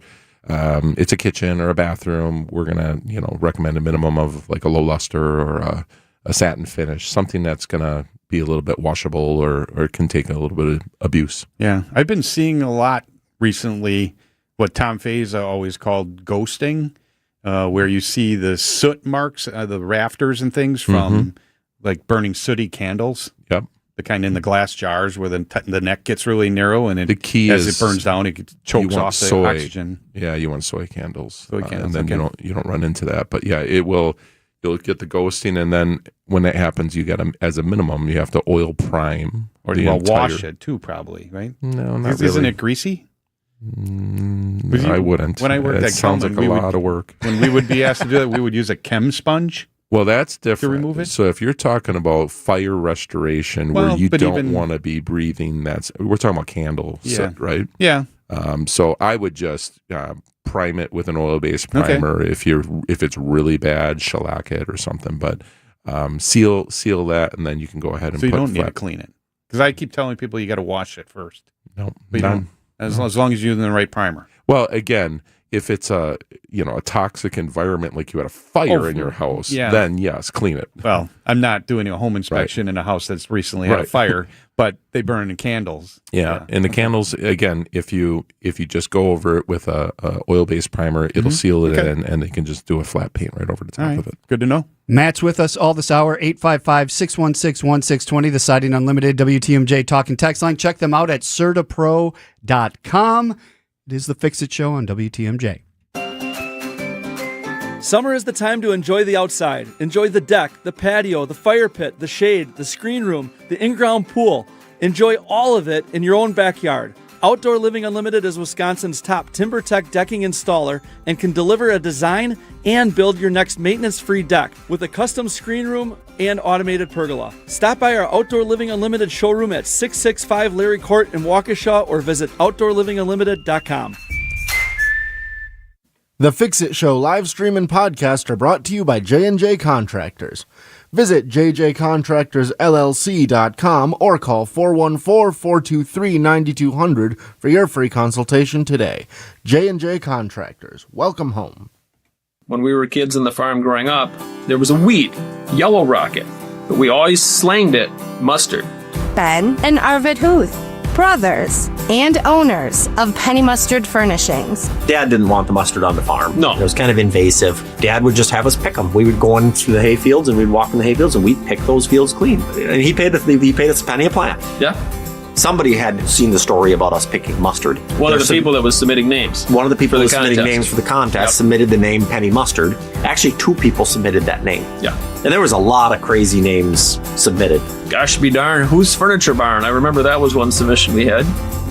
it's a kitchen or a bathroom, we're going to, recommend a minimum of like a low luster or a satin finish, something that's going to be a little bit washable or can take a little bit of abuse. Yeah. I've been seeing a lot recently what Tom Feza always called ghosting, where you see the soot marks, the rafters and things from like burning sooty candles. Yep. The kind in the glass jars where the neck gets really narrow, and The key as is it burns down, it chokes off the oxygen. Yeah, you want soy candles. Soy candles, and then okay. you don't run into that. But yeah, you'll get the ghosting, and then when that happens, you got to, as a minimum, you have to oil prime. Or the wash it too, probably, right? No, not Isn't really. it greasy? I wouldn't. When I worked It at sounds Kelman, like a we lot would- of work. When we would be asked to do that, we would use a chem sponge. Well, that's different. remove it? So if you're talking about fire restoration, where Well, you but don't even- want to be breathing, we're talking about candle soot, right? Yeah. So I would just prime it with an oil-based primer. If it's really bad, shellac it or something. But seal that, and then you can go ahead and So you put don't need to flat. clean it. Because I keep telling people you got to wash it first. No, But you don't. As long as you're using the right primer. Well, again, if it's a toxic environment, like you had a fire in your house, then yes, clean it. Well, I'm not doing a home inspection in a house that's recently had a fire, but they burn in candles. Yeah, and the candles, again, if you just go over it with a oil-based primer, it'll seal it in, and they can just do a flat paint right over the top of it. Good to know. Matt's with us all this hour, 855-616-1620, the Siding Unlimited WTMJ Talking text line. Check them out at CertaPro.com. It is the Fix-It Show on WTMJ. Summer is the time to enjoy the outside. Enjoy the deck, the patio, the fire pit, the shade, the screen room, the in-ground pool. Enjoy all of it in your own backyard. Outdoor Living Unlimited is Wisconsin's top TimberTech decking installer and can deliver a design and build your next maintenance-free deck with a custom screen room and automated pergola. Stop by our Outdoor Living Unlimited showroom at 665 Larry Court in Waukesha or visit OutdoorLivingUnlimited.com. The Fix-It Show live stream and podcast are brought to you by J&J Contractors. Visit jjcontractorsllc.com or call 414-423-9200 for your free consultation today. J&J Contractors. Welcome home. When we were kids in the farm growing up, there was a weed, yellow rocket. We always slanged it mustard. Ben and Arvid Huth, brothers and owners of Penny Mustard Furnishings. Dad didn't want the mustard on the farm. No. It was kind of invasive. Dad would just have us pick them. We would go in through the hay fields and we'd walk in the hay fields and we'd pick those fields clean. And he paid us a penny a plant. Yeah. Somebody had seen the story about us picking mustard. One of the people that was submitting names. One of the people For who the was submitting contest. names for the contest Yep. submitted the name Penny Mustard. Actually, 2 people submitted that name. Yeah. And there was a lot of crazy names submitted. Gosh be darn, who's Furniture Barn? I remember that was one submission we had.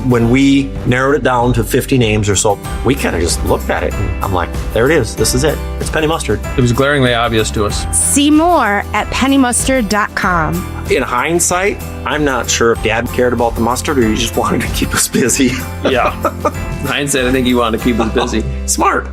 When we narrowed it down to 50 names or so, we kind of just looked at it and I'm like, there it is. This is it. It's Penny Mustard. It was glaringly obvious to us. See more at pennymustard.com. In hindsight, I'm not sure if Dad cared about the mustard or he just wanted to keep us busy. Yeah. In hindsight, I think he wanted to keep us busy. Smart.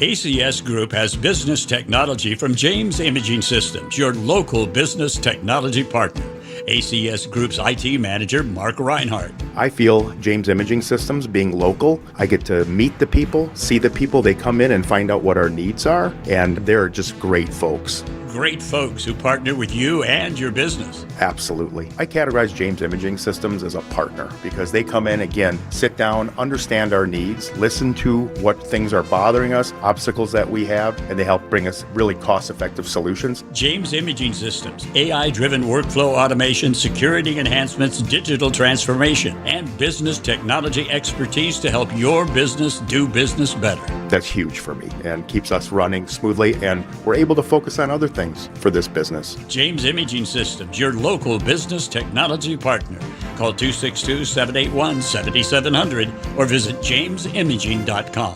ACS Group has business technology from James Imaging Systems, your local business technology partner. ACS Group's IT manager, Mark Reinhardt. I feel James Imaging Systems being local, I get to meet the people, see the people, they come in and find out what our needs are, and they're just great folks. Great folks who partner with you and your business. Absolutely. I categorize James Imaging Systems as a partner because they come in, again, sit down, understand our needs, listen to what things are bothering us, obstacles that we have, and they help bring us really cost-effective solutions. James Imaging Systems, AI-driven workflow automation, security enhancements, digital transformation, and business technology expertise to help your business do business better. That's huge for me and keeps us running smoothly, and we're able to focus on other things for this business. James Imaging Systems, your local business technology partner. Call 262-781-7700 or visit jamesimaging.com.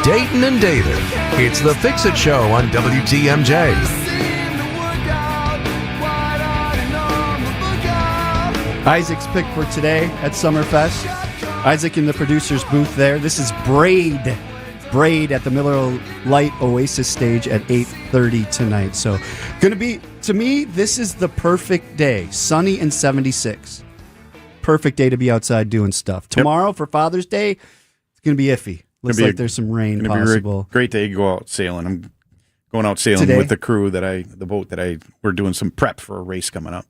Dayton and David. It's the Fix It Show on WTMJ. Isaac's pick for today at Summerfest. Isaac in the producer's booth there. This is Braid at the Miller Lite Oasis stage at 8:30 tonight. So gonna be, to me, this is the perfect day. Sunny and 76. Perfect day to be outside doing stuff. Tomorrow for Father's Day, it's gonna be iffy. Looks like there's some rain possible. Great day to go out sailing. I'm going out sailing Today? with the crew the boat that we're doing some prep for a race coming up.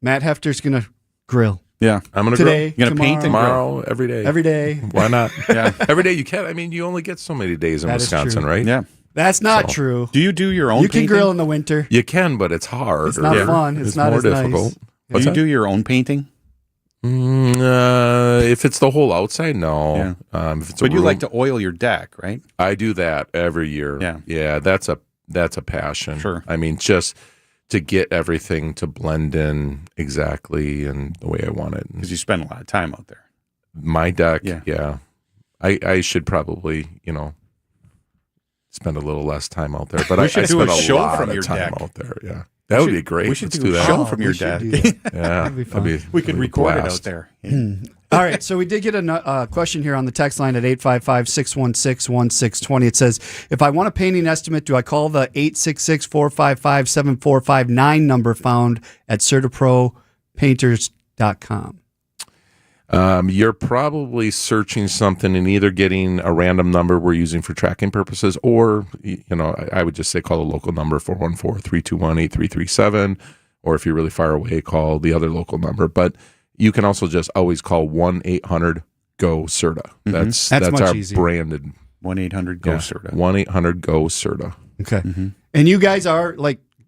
Matt Hefter's gonna grill. Yeah. I'm going to Today, grill. You're going to paint tomorrow, every day. Every day. Why not? Yeah. Every day you can. I mean, you only get so many days in That is Wisconsin, true. right? Yeah. That's not true. Do you do your own You can painting? grill in the winter. You can, but it's hard. It's not fun. It's not more as nice. difficult. Do What's Do you that? do your own painting? If it's the whole outside, no. Yeah. If it's But a you room, like to oil your deck, right? I do that every year. Yeah. That's a passion. Sure. I mean, just to get everything to blend in exactly and the way I want it. Because you spend a lot of time out there. My deck, Yeah. I should probably, spend a little less time out there. But We I should do spend a a show lot from of your time deck. out there. Yeah, that would be great. We should Let's do a that. show from your we should deck. do that. Yeah, That'd be fun. We could record it out blast. there. All right, so we did get a question here on the text line at 855-616-1620. It says, if I want a painting estimate, do I call the 866-455-7459 number found at CertaProPainters.com? You're probably searching something and either getting a random number we're using for tracking purposes, or I would just say call the local number 414-321-8337, or if you're really far away, call the other local number. But you can also just always call 1-800-GO-CERTA. That's much our easier. $1-800-GO-CERTA. 1-800-GO-CERTA. Okay. And you guys are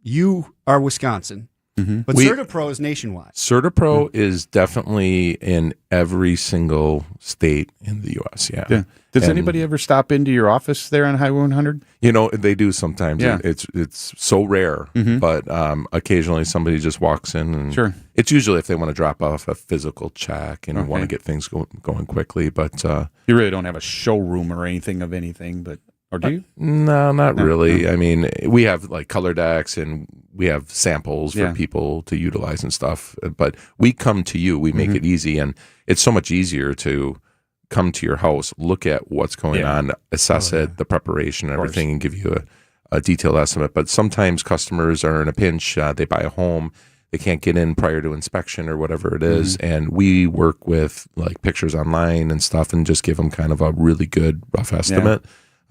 you are Wisconsin, but We- CertaPro is nationwide. CertaPro is definitely in every single state in the U.S. Yeah. Does And, anybody ever stop into your office there on Highway 100? They do sometimes. Yeah. It's so rare, but occasionally somebody just walks in, and Sure. it's usually if they want to drop off a physical check and want to Okay. get things going quickly. But You really don't have a showroom or anything of anything, or do you? no, not No, really. no. I mean, we have like color decks and we have samples for Yeah. people to utilize and stuff. But we come to you. We make it easy, and it's so much easier to come to your house, look at what's going on, assess it, the preparation, everything, and give you a detailed estimate. But sometimes customers are in a pinch. They buy a home. They can't get in prior to inspection or whatever it is. And we work with like pictures online and stuff and just give them kind of a really good rough estimate.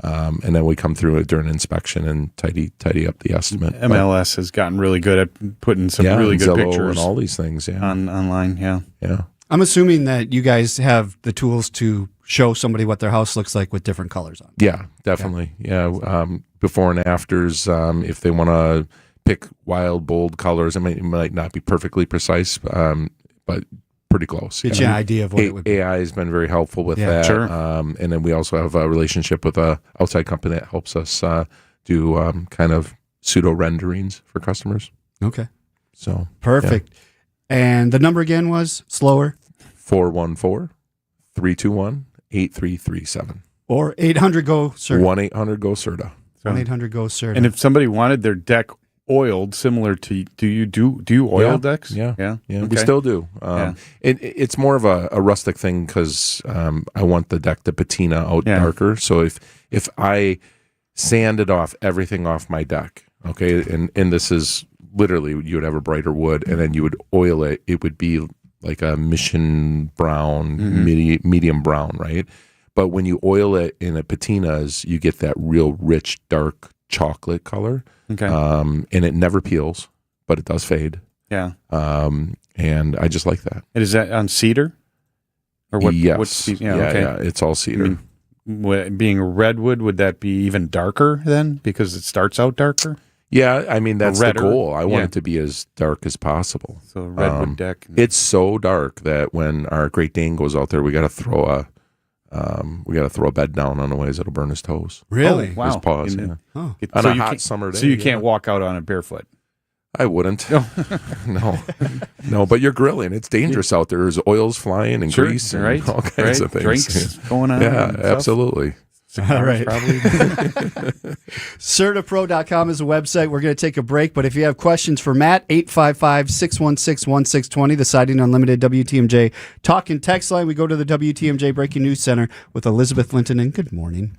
And then we come through it during inspection and tidy up the estimate. MLS has gotten really good at putting some really good Zillow pictures and all these things. Yeah, online. Yeah. I'm assuming that you guys have the tools to show somebody what their house looks like with different colors on. Yeah, definitely. Yeah, before and afters. If they want to pick wild, bold colors, it might not be perfectly precise, but pretty close. Get you an idea of what it would be. AI has been very helpful with that. Sure. And then we also have a relationship with a outside company that helps us do kind of pseudo renderings for customers. Okay. So perfect. Yeah. And the number again was slower. 414-321-8337. Or 800-GO-CERTA. 1-800-GO-CERTA. 1-800-GO-CERTA. And if somebody wanted their deck oiled, similar to, do you oil decks? Yeah. Okay. We still do. It's more of a rustic thing because I want the deck to patina out darker. So if I sanded off everything off my deck, okay, and this is literally, you would have a brighter wood, and then you would oil it, it would be like a mission brown, medium brown, right? But when you oil it in a patinas, you get that real rich, dark chocolate color. Okay. And it never peels, but it does fade. Yeah. And I just like that. And is that on cedar? Or what? Yes. Okay. It's all cedar. Being redwood, would that be even darker then? Because it starts out darker? Yeah, I mean, that's the goal. I want Yeah. it to be as dark as possible. So redwood deck. It's so dark that when our Great Dane goes out there, we got to throw a bed down on the ways it'll burn his toes. Really? Oh, wow. His paws. And yeah. Oh. On So a you hot can't- summer day. So you can't walk out on it barefoot? I wouldn't. No. But you're grilling. It's dangerous out there. There's oils flying and Sure, grease and right, all kinds of things. Drinks going on. Yeah, and stuff. absolutely. All right. Probably. CertaPro.com is a website. We're going to take a break, but if you have questions for Matt, 855-616-1620, the Siding Unlimited WTMJ talk and text line. We go to the WTMJ Breaking News Center with Elizabeth Linton. And good morning.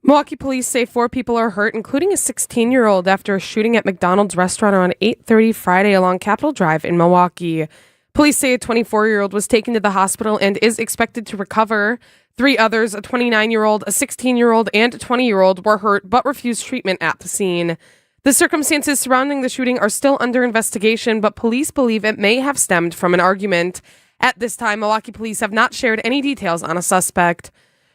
Milwaukee police say 4 people are hurt, including a 16-year-old, after a shooting at McDonald's restaurant around 8:30 Friday along Capitol Drive in Milwaukee. Police say a 24-year-old was taken to the hospital and is expected to recover. 3 others, a 29-year-old, a 16-year-old, and a 20-year-old, were hurt but refused treatment at the scene. The circumstances surrounding the shooting are still under investigation, but police believe it may have stemmed from an argument. At this time, Milwaukee police have not shared any details on a suspect.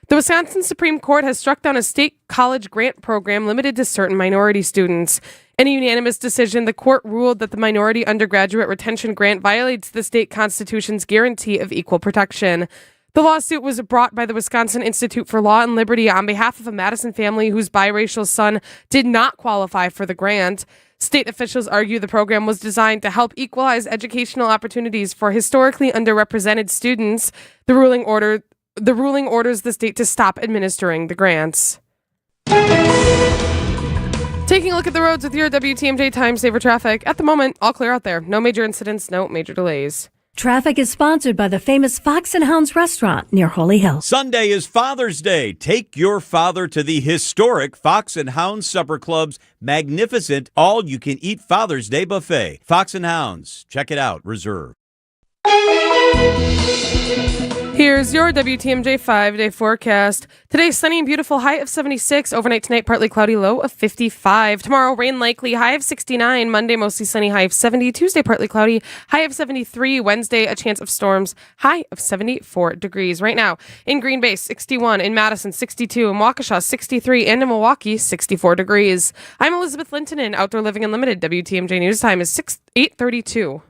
The Wisconsin Supreme Court has struck down a state college grant program limited to certain minority students. In a unanimous decision, the court ruled that the minority undergraduate retention grant violates the state constitution's guarantee of equal protection. The lawsuit was brought by the Wisconsin Institute for Law and Liberty on behalf of a Madison family whose biracial son did not qualify for the grant. State officials argue the program was designed to help equalize educational opportunities for historically underrepresented students. The ruling orders the state to stop administering the grants. Taking a look at the roads with your WTMJ Time Saver traffic. At the moment, all clear out there. No major incidents, no major delays. Traffic is sponsored by the famous Fox and Hounds restaurant near Holy Hill. Sunday is Father's Day. Take your father to the historic Fox and Hounds Supper Club's magnificent all-you-can-eat Father's Day buffet. Fox and Hounds. Check it out. Reserve. Here's your WTMJ 5-day forecast. Today, sunny and beautiful, high of 76. Overnight tonight, partly cloudy, low of 55. Tomorrow, rain likely, high of 69. Monday, mostly sunny, high of 70. Tuesday, partly cloudy, high of 73. Wednesday, a chance of storms, high of 74 degrees. Right now, in Green Bay, 61. In Madison, 62. In Waukesha, 63. And in Milwaukee, 64 degrees. I'm Elizabeth Linton in Outdoor Living Unlimited. WTMJ News Time is 8:32.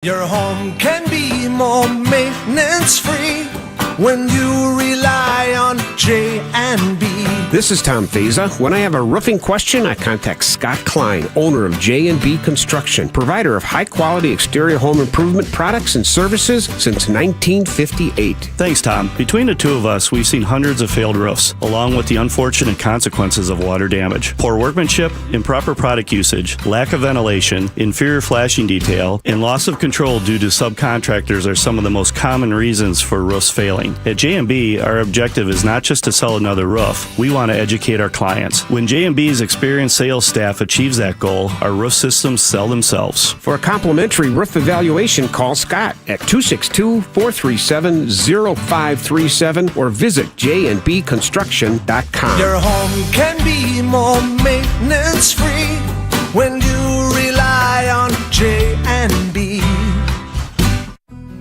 Your home can be more maintenance free when you rely on J&B. This is Tom Feza. When I have a roofing question, I contact Scott Klein, owner of J&B Construction, provider of high-quality exterior home improvement products and services since 1958. Thanks, Tom. Between the two of us, we've seen hundreds of failed roofs, along with the unfortunate consequences of water damage. Poor workmanship, improper product usage, lack of ventilation, inferior flashing detail, and loss of control due to subcontractors are some of the most common reasons for roofs failing. At J&B, our objective is not just to sell another roof. We want want to educate our clients. When J&B's experienced sales staff achieves that goal, our roof systems sell themselves. For a complimentary roof evaluation, call Scott at 262-437-0537 or visit jnbconstruction.com. Your home can be more maintenance free when you rely on J&B.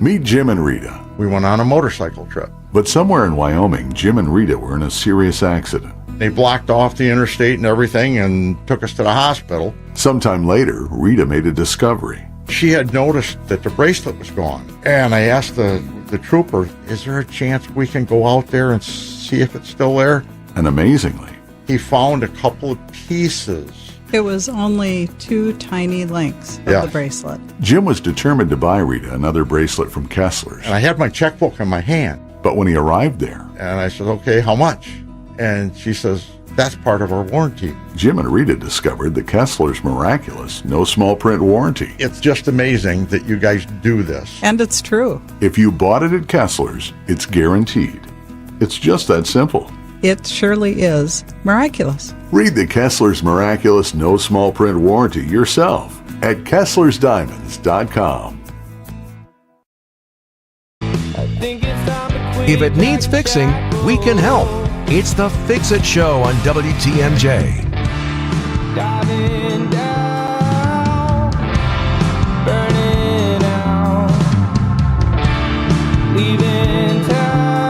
Meet Jim and Rita. We went on a motorcycle trip. But somewhere in Wyoming, Jim and Rita were in a serious accident. They blocked off the interstate and everything and took us to the hospital. Sometime later, Rita made a discovery. She had noticed that the bracelet was gone. And I asked the trooper, is there a chance we can go out there and see if it's still there? And amazingly, he found a couple of pieces. It was only 2 tiny links of the bracelet. Jim was determined to buy Rita another bracelet from Kessler's. And I had my checkbook in my hand. But when he arrived there, and I said, okay, how much? And she says, that's part of our warranty. Jim and Rita discovered the Kessler's miraculous no small print warranty. It's just amazing that you guys do this. And it's true. If you bought it at Kessler's, it's guaranteed. It's just that simple. It surely is miraculous. Read the Kessler's miraculous no small print warranty yourself at KesslersDiamonds.com. If it needs fixing, we can help. It's the Fix It Show on WTMJ.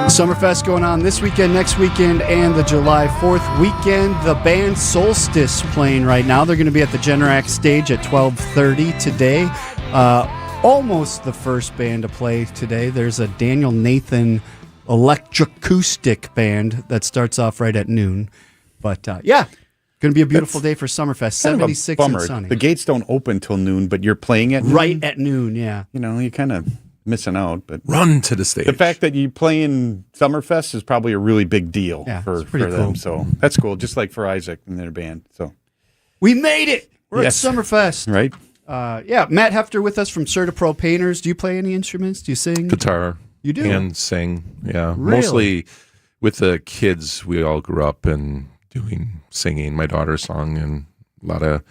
Summerfest going on this weekend, next weekend, and the July 4th weekend. The band Solstice playing right now. They're going to be at the Generac stage at 12:30 today. Almost the first band to play today. There's a Daniel Nathan electroacoustic band that starts off right at noon. But yeah, going to be a beautiful day for Summerfest. 76 and sunny. The gates don't open till noon, but you're playing at noon? Right at noon, yeah. You know, you kind of missing out. But run to the stage. The fact that you play in Summerfest is probably a really big deal for them. cool. So that's cool. Just like for Isaac and their band. So we made it. We're Yes. at Summerfest. Right. Yeah, Matt Hefter with us from Certapro Painters. Do you play any instruments? Do you sing? Guitar. You do? And sing. Yeah. Really? Mostly with the kids, we all grew up and doing singing. My daughter sung and a lot of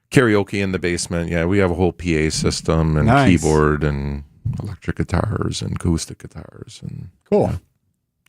karaoke in the basement. Yeah, we have a whole PA system and Nice. keyboard and electric guitars and acoustic guitars. And cool.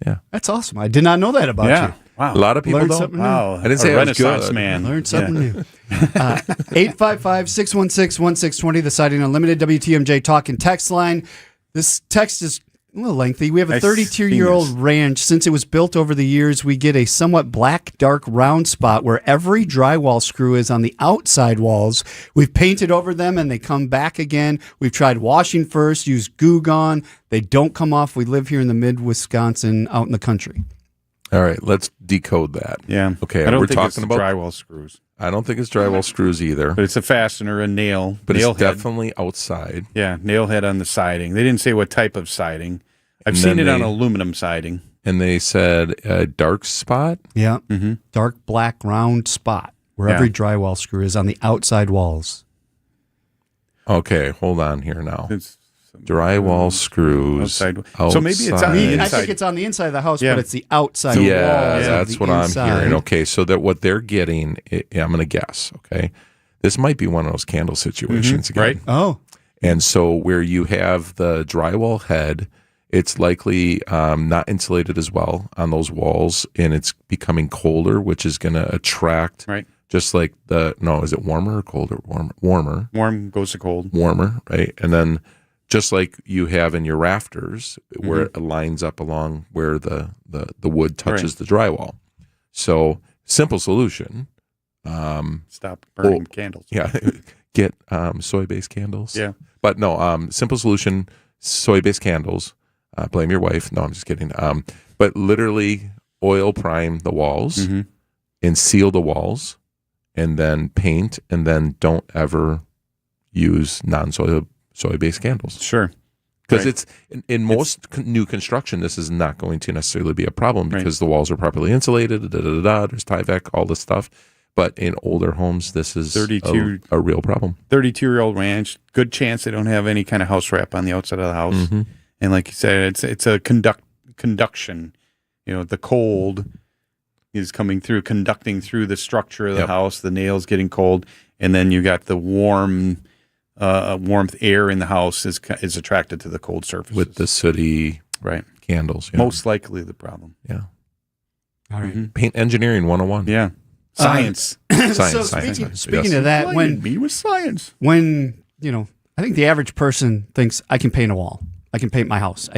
Yeah. That's awesome. I did not know that about you. Wow. A lot of people Learned don't. something new. Wow. I didn't say A I was Renaissance good. man. Learned something new. 855-616-1620, the Siding Unlimited WTMJ talk and text line. This text is a little lengthy. We have a I've 32-year-old seen this. ranch. Since it was built over the years, we get a somewhat black, dark, round spot where every drywall screw is on the outside walls. We've painted over them and they come back again. We've tried washing first, used Goo Gone. They don't come off. We live here in the mid-Wisconsin, out in the country. All right, let's decode that. Yeah. Okay, I don't we're think it's talking about drywall screws. I don't think it's drywall screws either. But it's a fastener, a nail. But nail it's head. definitely outside. Yeah, nail head on the siding. They didn't say what type of siding. I've And seen then it on they- aluminum siding. And they said a dark spot. Yeah. Mm-hmm. Dark, black, round spot where Yeah. every drywall screw is on the outside walls. Okay, hold on here now. It's Drywall screws. outside. So maybe it's on the I inside. think it's on the inside of the house, Yeah. but it's the outside Yeah, walls. that's of what the I'm inside. hearing. Okay, so that what they're getting, I'm going to guess. Okay, this might be one of those candle situations again. right. Oh, And so where you have the drywall head, it's likely not insulated as well on those walls, and it's becoming colder, which is going to attract. Right. Just like is it warmer or colder? Warmer. Warm goes to cold. Warmer, right? And then just like you have in your rafters, where it lines up along where the wood touches the drywall. So simple solution. Stop burning candles. Yeah. Get soy-based candles. Yeah. But no, simple solution, soy-based candles. Blame your wife. No, I'm just kidding. But literally oil prime the walls and seal the walls and then paint, and then don't ever use soy-based candles. Sure. Because it's in most new construction, this is not going to necessarily be a problem because the walls are properly insulated, there's Tyvek, all this stuff. But in older homes, this is a real problem. 32-year-old ranch, good chance they don't have any kind of house wrap on the outside of the house. Mm-hmm. And like you said, it's a conduction. You know, the cold is coming through, conducting through the structure of the house, the nails getting cold, and then you got the warmth air in the house is attracted to the cold surfaces. With the sooty candles. Yeah. Most likely the problem. Yeah. All right. Paint engineering 101. Yeah. Science. So speaking of that, me with science. When, I think the average person thinks I can paint a wall. I can paint my house.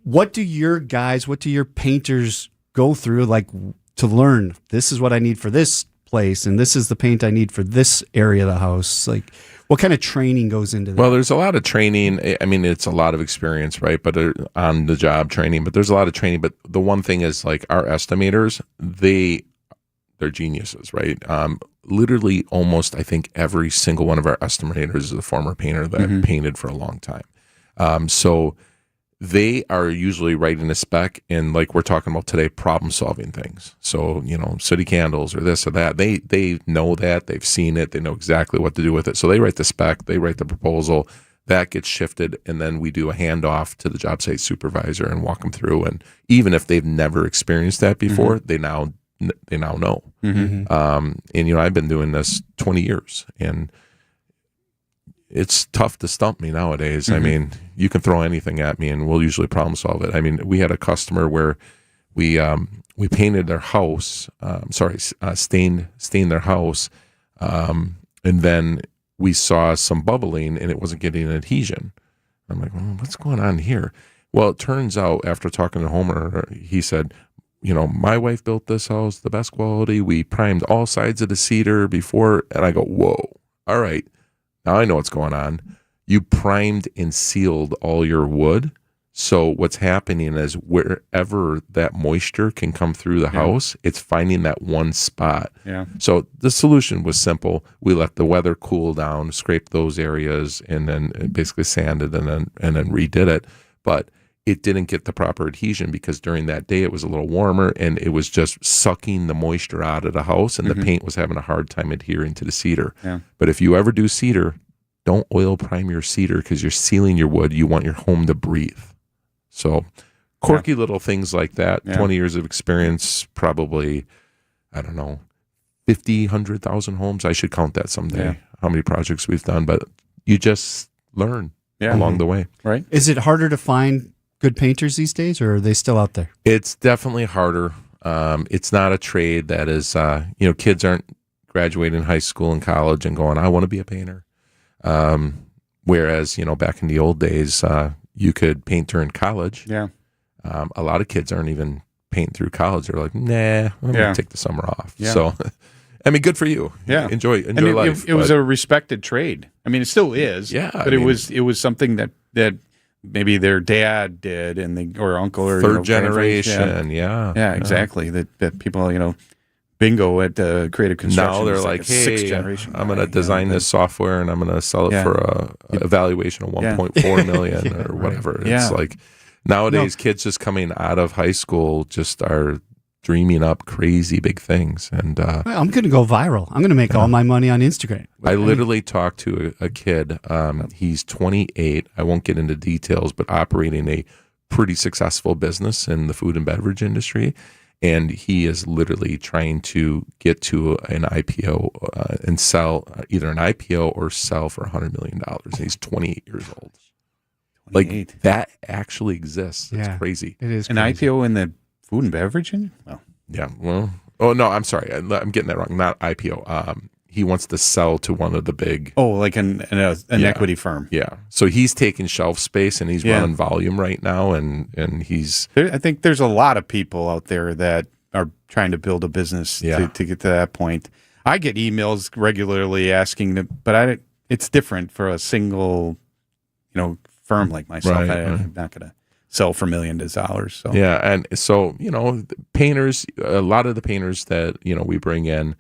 What do your painters go through to learn this is what I need for this place and this is the paint I need for this area of the house? Like, what kind of training goes into that? Well, there's a lot of training. I mean, it's a lot of experience, right? But on the job training, but there's a lot of training. But the one thing is like our estimators, they're geniuses, right? Literally almost, I think every single one of our estimators is a former painter that painted for a long time. So they are usually writing a spec and like we're talking about today, problem solving things. So, sooty candles or this or that, they know that, they've seen it, they know exactly what to do with it. So they write the spec, they write the proposal, that gets shifted, and then we do a handoff to the job site supervisor and walk them through. And even if they've never experienced that before, they now know. And, I've been doing this 20 years and it's tough to stump me nowadays. I mean, you can throw anything at me and we'll usually problem solve it. I mean, we had a customer where we painted their house, stained their house. And then we saw some bubbling and it wasn't getting adhesion. I'm like, well, what's going on here? Well, it turns out after talking to Homer, he said, my wife built this house, the best quality. We primed all sides of the cedar before. And I go, whoa, all right. Now I know what's going on. You primed and sealed all your wood. So what's happening is wherever that moisture can come through the house, it's finding that one spot. Yeah. So the solution was simple. We let the weather cool down, scraped those areas, and then basically sanded and then redid it. But it didn't get the proper adhesion because during that day it was a little warmer and it was just sucking the moisture out of the house and the paint was having a hard time adhering to the cedar. Yeah. But if you ever do cedar, don't oil prime your cedar because you're sealing your wood. You want your home to breathe. So quirky little things like that. 20 years of experience, probably, I don't know, 50, 100,000 homes. I should count that someday, how many projects we've done. But you just learn along the way. Right. Is it harder to find good painters these days, or are they still out there? It's definitely harder. It's not a trade that is, kids aren't graduating high school and college and going, I want to be a painter. Whereas, back in the old days, you could paint during college. Yeah. A lot of kids aren't even painting through college. They're like, nah, I'm going to take the summer off. Yeah. So, I mean, good for you. Yeah. Enjoy and life. It was a respected trade. I mean, it still is. Yeah. But it was something that maybe their dad did or uncle or third generation. Yeah, exactly. That people, bingo at creative construction. Now they're like, hey, I'm going to design this software and I'm going to sell it for a evaluation of 1.4 million or whatever. It's like nowadays kids just coming out of high school just are dreaming up crazy big things. And I'm going to go viral. I'm going to make all my money on Instagram. I literally talked to a kid. He's 28. I won't get into details, but operating a pretty successful business in the food and beverage industry. And he is literally trying to get to an IPO and sell either an IPO or sell for $100 million. And he's 28 years old. 28. Like that actually exists. It's crazy. It is an crazy. IPO in the food and beverage industry? Well, yeah. Well, oh no, I'm sorry. I'm getting that wrong. Not IPO. He wants to sell to one of the big. Oh, like an equity firm. Yeah. So he's taking shelf space and he's running volume right now, and he's. I think there's a lot of people out there that are trying to build a business to get to that point. I get emails regularly asking, but it's different for a single, firm like myself. Right, I'm not going to sell for millions of dollars. So yeah, and so painters, a lot of the painters that we bring in,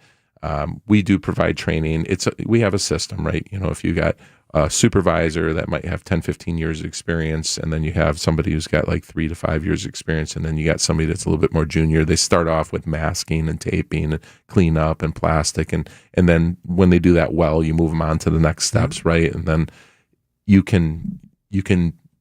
we do provide training. We have a system, right? If you got a supervisor that might have 10, 15 years of experience, and then you have somebody who's got like 3 to 5 years of experience, and then you got somebody that's a little bit more junior. They start off with masking and taping and cleanup and plastic, and then when they do that well, you move them on to the next steps, right? And then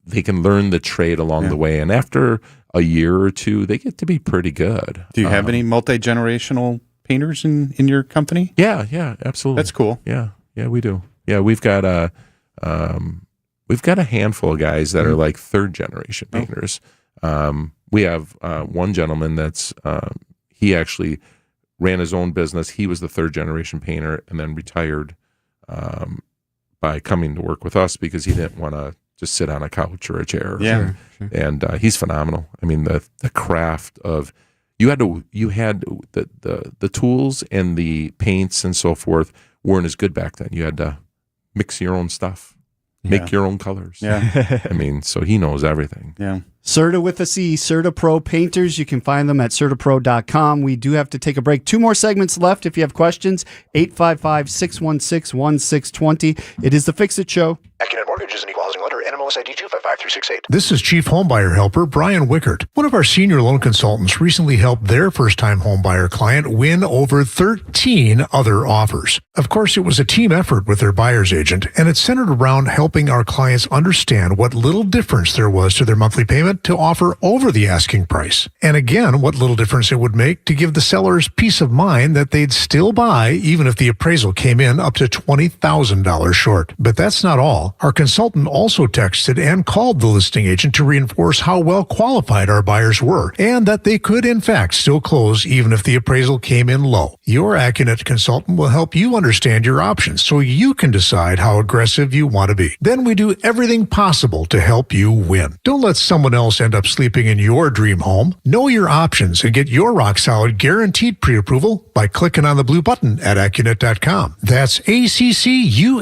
they can learn the trade along the way. And after a year or two, they get to be pretty good. Do you have any multi-generational painters in your company? Yeah, absolutely. That's cool. Yeah, we do. Yeah, we've got a handful of guys that are like third generation painters. We have one gentleman that's he actually ran his own business. He was the third generation painter and then retired by coming to work with us because he didn't want to just sit on a couch or a chair. Yeah, sure. And he's phenomenal. I mean, the craft of you had the tools and the paints and so forth weren't as good back then. You had to mix your own stuff, make your own colors. Yeah, I mean, so he knows everything. Yeah. Serta with a C, Serta Pro Painters. You can find them at certaapro.com. We do have to take a break. 2 more segments left. If you have questions, 855-616-1620. It is the Fix It Show. Accunet Mortgage is an equal housing lender. NMLS ID 255368. This is Chief Homebuyer Helper Brian Wickert. One of our senior loan consultants recently helped their first-time homebuyer client win over 13 other offers. Of course, it was a team effort with their buyer's agent, and it centered around helping our clients understand what little difference there was to their monthly payment to offer over the asking price. And again, what little difference it would make to give the sellers peace of mind that they'd still buy even if the appraisal came in up to $20,000 short. But that's not all. Our consultant also texted and called the listing agent to reinforce how well qualified our buyers were and that they could in fact still close even if the appraisal came in low. Your Accunet consultant will help you understand your options so you can decide how aggressive you want to be. Then we do everything possible to help you win. Don't let someone else end up sleeping in your dream home. Know your options and get your rock-solid guaranteed pre-approval by clicking on the blue button at Accunet.com. That's ACCUNET.com.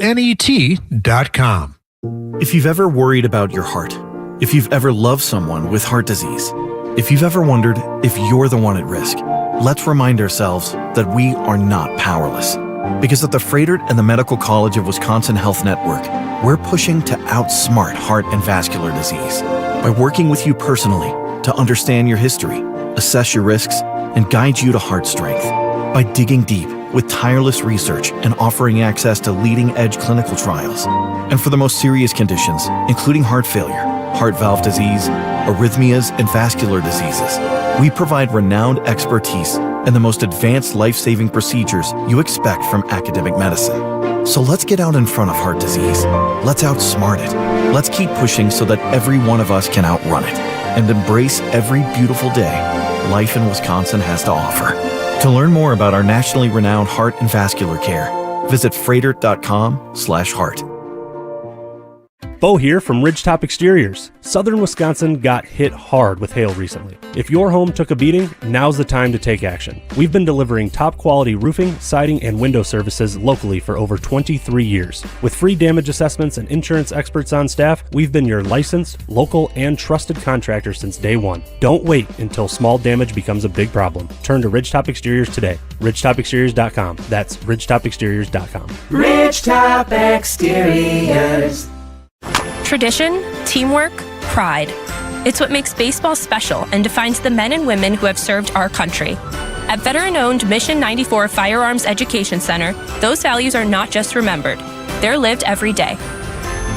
If you've ever worried about your heart, if you've ever loved someone with heart disease, if you've ever wondered if you're the one at risk, let's remind ourselves that we are not powerless. Because at the Fredert and the Medical College of Wisconsin Health Network, we're pushing to outsmart heart and vascular disease by working with you personally to understand your history, assess your risks, and guide you to heart strength. By digging deep with tireless research and offering access to leading-edge clinical trials. And for the most serious conditions, including heart failure, heart valve disease, arrhythmias, and vascular diseases, we provide renowned expertise and the most advanced life-saving procedures you expect from academic medicine. So let's get out in front of heart disease. Let's outsmart it. Let's keep pushing so that every one of us can outrun it and embrace every beautiful day life in Wisconsin has to offer. To learn more about our nationally renowned heart and vascular care, visit fredert.com/heart. Bo here from Ridgetop Exteriors. Southern Wisconsin got hit hard with hail recently. If your home took a beating, now's the time to take action. We've been delivering top quality roofing, siding, and window services locally for over 23 years. With free damage assessments and insurance experts on staff, we've been your licensed, local, and trusted contractor since day one. Don't wait until small damage becomes a big problem. Turn to Ridgetop Exteriors today. Ridgetopexteriors.com. That's Ridgetopexteriors.com. Ridgetop Exteriors. Tradition, teamwork, pride. It's what makes baseball special and defines the men and women who have served our country. At veteran-owned Mission 94 Firearms Education Center, those values are not just remembered, they're lived every day.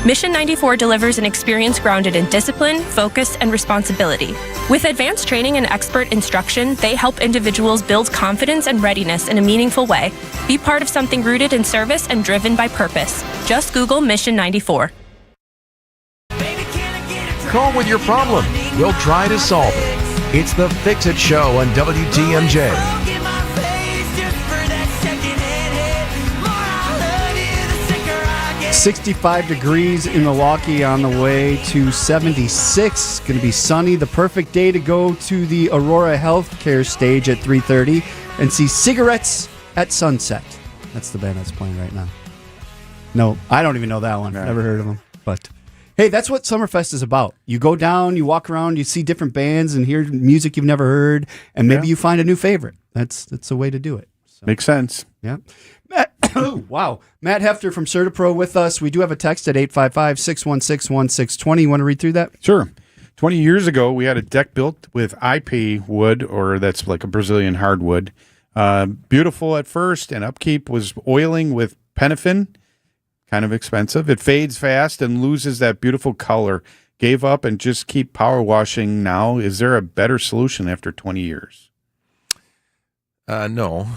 Mission 94 delivers an experience grounded in discipline, focus, and responsibility. With advanced training and expert instruction, they help individuals build confidence and readiness in a meaningful way. Be part of something rooted in service and driven by purpose. Just Google Mission 94. Call with your problem. We'll try to solve it. It's the Fix It Show on WTMJ. 65 degrees in Milwaukee, on the way to 76. Going to be sunny. The perfect day to go to the Aurora Healthcare stage at 3:30 and see Cigarettes at Sunset. That's the band that's playing right now. No, I don't even know that one. Never heard of them. But hey, that's what Summerfest is about. You go down, you walk around, you see different bands and hear music you've never heard, and maybe you find a new favorite. That's a way to do it. So, makes sense. Yeah. Matt, wow. Matt Hefter from CertaPro with us. We do have a text at 855-616-1620. You want to read through that? Sure. 20 years ago, we had a deck built with IP wood, or that's like a Brazilian hardwood. Beautiful at first, and upkeep was oiling with paraffin. Kind of expensive. It fades fast and loses that beautiful color. gave up and just keep power washing now? Is there a better solution after 20 years? No,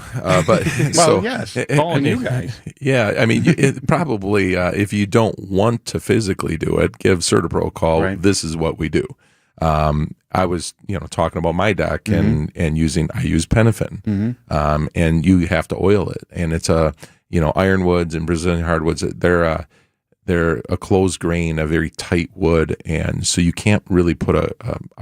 but well, yes, calling you guys. Yeah, I mean, probably if you don't want to physically do it, give CertaPro a call. Right. This is what we do. I was, talking about my deck and I use Penafin, and you have to oil it, and it's ironwoods and Brazilian hardwoods. They're a closed grain, a very tight wood, and so you can't really put a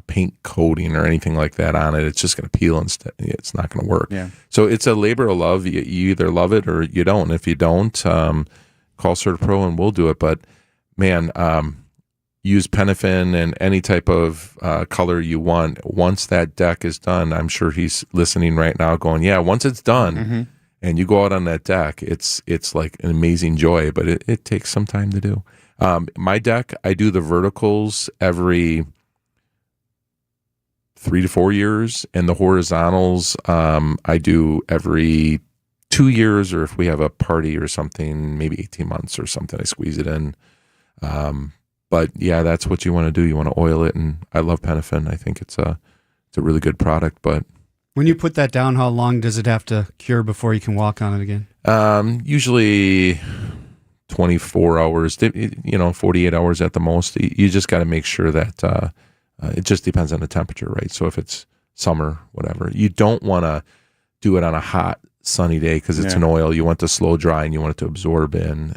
paint coating or anything like that on it. It's just going to peel instead. It's not going to work. Yeah. So it's a labor of love. You either love it or you don't. If you don't, call CertaPro and we'll do it. But man, use Penafin and any type of color you want. Once that deck is done, I'm sure he's listening right now going, yeah, once it's done, and you go out on that deck, it's like an amazing joy, but it takes some time to do. My deck, I do the verticals every 3 to 4 years, and the horizontals I do every 2 years, or if we have a party or something, maybe 18 months or something, I squeeze it in. But yeah, that's what you want to do. You want to oil it, and I love Penafin. I think it's a really good product, but when you put that down, how long does it have to cure before you can walk on it again? Usually 24 hours, 48 hours at the most. You just got to make sure that it just depends on the temperature, right? So if it's summer, whatever, you don't want to do it on a hot, sunny day because it's an oil. You want to slow dry and you want it to absorb in.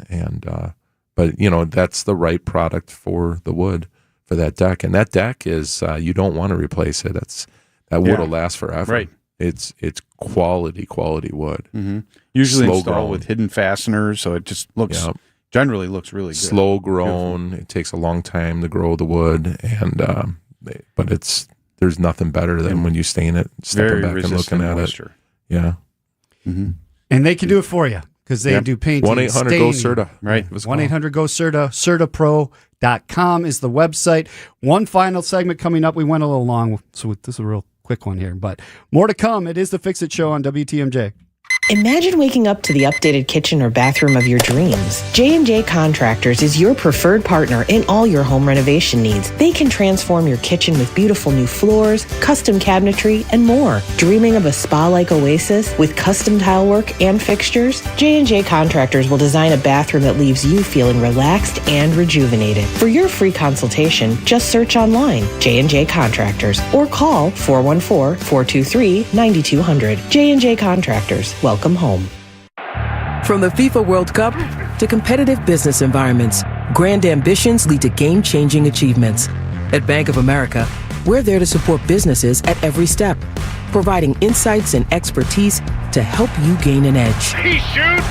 But that's the right product for the wood for that deck. And that deck is, you don't want to replace it. That wood will last forever. Right. It's quality wood. Usually Slow installed grown. with hidden fasteners, so it just generally looks really good. Slow grown. Beautiful. It takes a long time to grow the wood, and but there's nothing better than when you stain it, stepping back and looking at moisture. it. Yeah. And they can do it for you because they do painting. 1-800-GO-CERTA. Right. 1-800-GO-CERTA. CertaPro.com is the website. One final segment coming up. We went a little long, so this is a real quick one here, but more to come. It is the Fix It Show on WTMJ. Imagine waking up to the updated kitchen or bathroom of your dreams. J&J Contractors is your preferred partner in all your home renovation needs. They can transform your kitchen with beautiful new floors, custom cabinetry, and more. Dreaming of a spa-like oasis with custom tile work and fixtures? J&J Contractors will design a bathroom that leaves you feeling relaxed and rejuvenated. For your free consultation, just search online, J&J Contractors, or call 414-423-9200. J&J Contractors. Welcome home. From the FIFA World Cup to competitive business environments, grand ambitions lead to game-changing achievements. At Bank of America, we're there to support businesses at every step, providing insights and expertise to help you gain an edge. He shoots,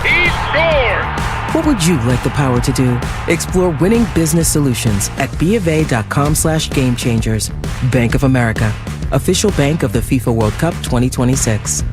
he scores! What would you like the power to do? Explore winning business solutions at BofA.com/gamechangers. Bank of America, official bank of the FIFA World Cup 2026.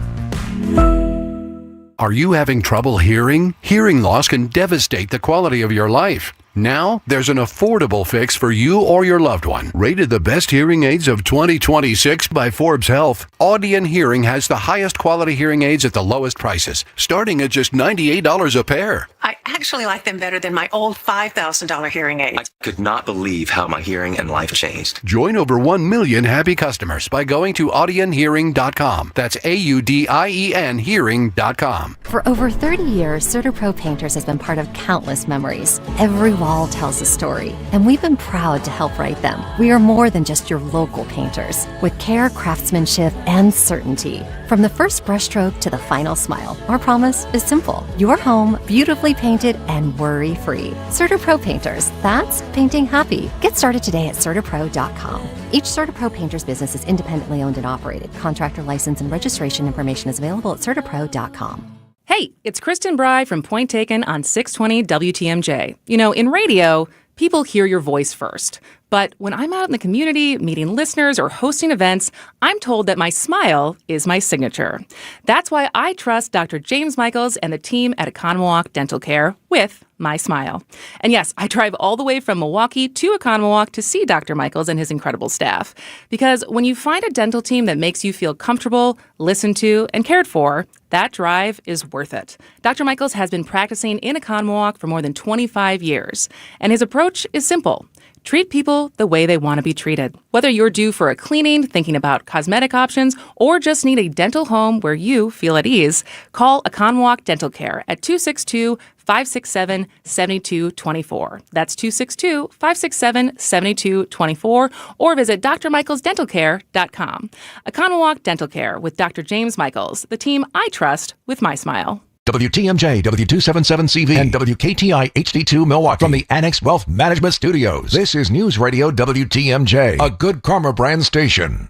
Are you having trouble hearing? Hearing loss can devastate the quality of your life. Now, there's an affordable fix for you or your loved one. Rated the best hearing aids of 2026 by Forbes Health, Audion Hearing has the highest quality hearing aids at the lowest prices, starting at just $98 a pair. I actually like them better than my old $5,000 hearing aid. I could not believe how my hearing and life changed. Join over 1 million happy customers by going to audionhearing.com. That's AUDIEN hearing.com. For over 30 years, CertaPro Painters has been part of countless memories. Every wall tells a story, and we've been proud to help write them. We are more than just your local painters, with care, craftsmanship, and certainty. From the first brushstroke to the final smile, our promise is simple. Your home, beautifully painted and worry-free. CertaPro Painters, that's painting happy. Get started today at CertaPro.com. Each CertaPro Painters business is independently owned and operated. Contractor license and registration information is available at CertaPro.com. Hey, it's Kristen Bry from Point Taken on 620 WTMJ. You know, in radio, people hear your voice first. But when I'm out in the community, meeting listeners or hosting events, I'm told that my smile is my signature. That's why I trust Dr. James Michaels and the team at Economawalk Dental Care with my smile. And yes, I drive all the way from Milwaukee to Economawalk to see Dr. Michaels and his incredible staff. Because when you find a dental team that makes you feel comfortable, listened to, and cared for, that drive is worth it. Dr. Michaels has been practicing in Economawalk for more than 25 years, and his approach is simple. Treat people the way they want to be treated. Whether you're due for a cleaning, thinking about cosmetic options, or just need a dental home where you feel at ease, call Aconwalk Dental Care at 262-567-7224. That's 262-567-7224, or visit drmichaelsdentalcare.com. Aconwalk Dental Care with Dr. James Michaels, the team I trust with my smile. WTMJ, W277CV, and WKTI HD2 Milwaukee. From the Annex Wealth Management Studios, this is News Radio WTMJ, a Good Karma brand station.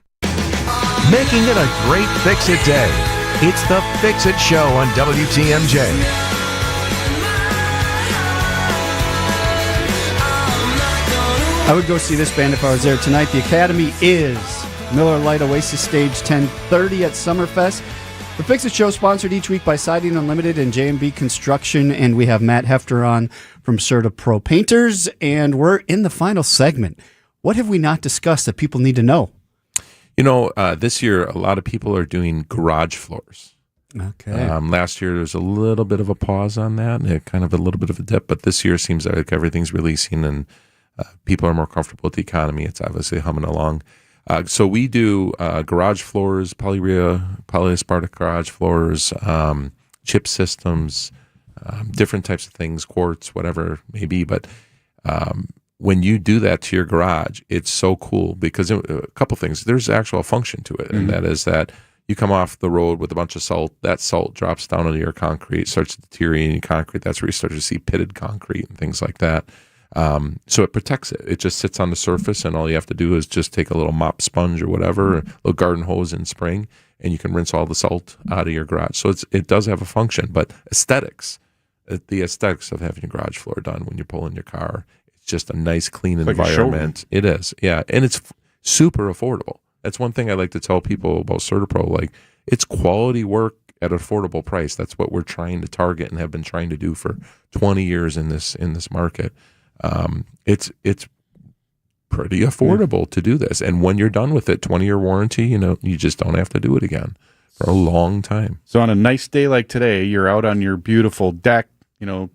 Making it a great Fix-It day. It's the Fix-It Show on WTMJ. I would go see this band if I was there tonight. The Academy is Miller Lite Oasis Stage 1030 at Summerfest. The Fix It Show sponsored each week by Siding Unlimited and J&B Construction, and we have Matt Hefter on from CertaPro Painters, and we're in the final segment. What have we not discussed that people need to know? This year, a lot of people are doing garage floors. Okay. Last year, there was a little bit of a pause on that, and kind of a little bit of a dip, but this year seems like everything's releasing, and people are more comfortable with the economy. It's obviously humming along. So we do garage floors, polyaspartic garage floors, chip systems, different types of things, quartz, whatever it may be. But when you do that to your garage, it's so cool because a couple things. There's actual function to it, and that is that you come off the road with a bunch of salt. That salt drops down into your concrete, starts deteriorating your concrete. That's where you start to see pitted concrete and things like that. So it protects it. It just sits on the surface, and all you have to do is just take a little mop sponge or whatever, a little garden hose in spring, and you can rinse all the salt out of your garage. So it does have a function, but the aesthetics of having your garage floor done when you're pulling your car, it's just a nice, clean environment. It is, yeah, and it's super affordable. That's one thing I like to tell people about CertaPro. Like, it's quality work at an affordable price. That's what we're trying to target and have been trying to do for 20 years in this market. It's pretty affordable to do this, and when you're done with it, 20-year warranty, you just don't have to do it again for a long time. So on a nice day like today, you're out on your beautiful deck,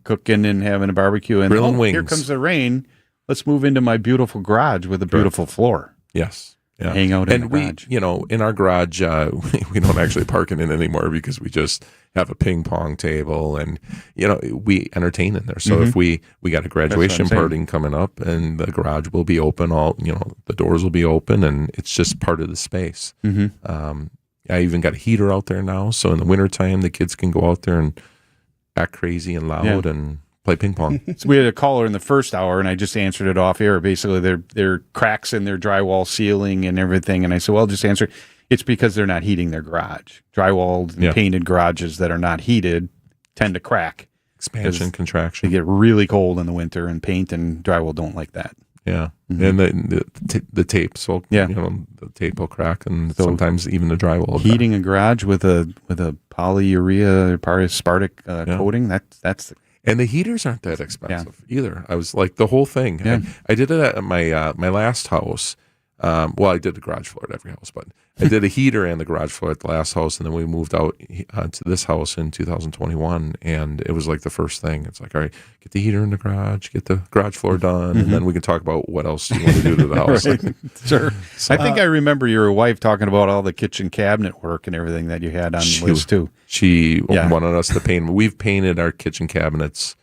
cooking and having a barbecue, and grilling wings. Here comes the rain. Let's move into my beautiful garage with a beautiful floor. Yes. Yeah. Hang out in the garage. In our garage, we don't actually park it in anymore because we just have a ping pong table, and we entertain in there. So if we got a graduation party coming up, and the garage will be open, the doors will be open, and it's just part of the space. I even got a heater out there now, so in the wintertime, the kids can go out there and act crazy and loud and play ping pong. So we had a caller in the first hour, and I just answered it off air. Basically, there are cracks in their drywall ceiling and everything, and I said, well, just answer it. It's because they're not heating their garage. Drywalled and painted garages that are not heated tend to crack. Expansion, contraction. They get really cold in the winter, and paint and drywall don't like that. Yeah, and the tape, so the tape will crack, and sometimes even the drywall will heating a garage with a polyurea or polyaspartic coating. That's and the heaters aren't that expensive either. I was like, the whole thing. Yeah. I did it at my last house. I did the garage floor at every house, but I did a heater and the garage floor at the last house, and then we moved out to this house in 2021, and it was like the first thing. It's like, all right, get the heater in the garage, get the garage floor done, and then we can talk about what else you want to do to the house. Right. Sure. So, I think I remember your wife talking about all the kitchen cabinet work and everything that you had on the list too. She wanted us to paint. We've painted our kitchen cabinets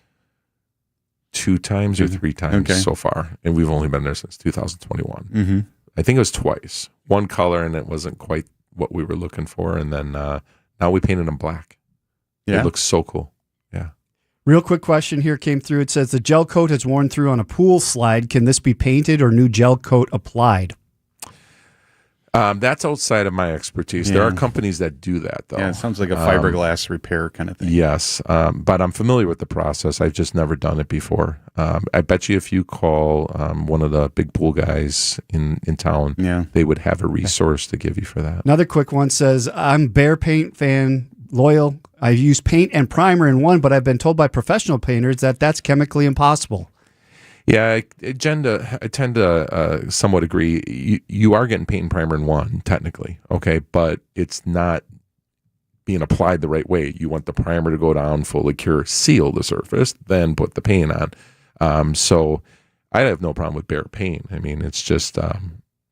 2 times or 3 times so far, and we've only been there since 2021. I think it was twice. One color, and it wasn't quite what we were looking for, and then now we painted them black. It looks so cool. Yeah. Real quick question here came through. It says the gel coat has worn through on a pool slide. Can this be painted or new gel coat applied? That's outside of my expertise. There are companies that do that, though. Yeah, it sounds like a fiberglass repair kind of thing. Yes, but I'm familiar with the process. I've just never done it before. I bet you if you call one of the big pool guys in town, they would have a resource to give you for that. Another quick one says, I'm Behr Paint fan, loyal. I've used paint and primer in one, but I've been told by professional painters that that's chemically impossible. Yeah, I tend to somewhat agree. You are getting paint and primer in one, technically, okay, but it's not being applied the right way. You want the primer to go down, fully cure, seal the surface, then put the paint on. So I have no problem with bare paint. I mean, it's just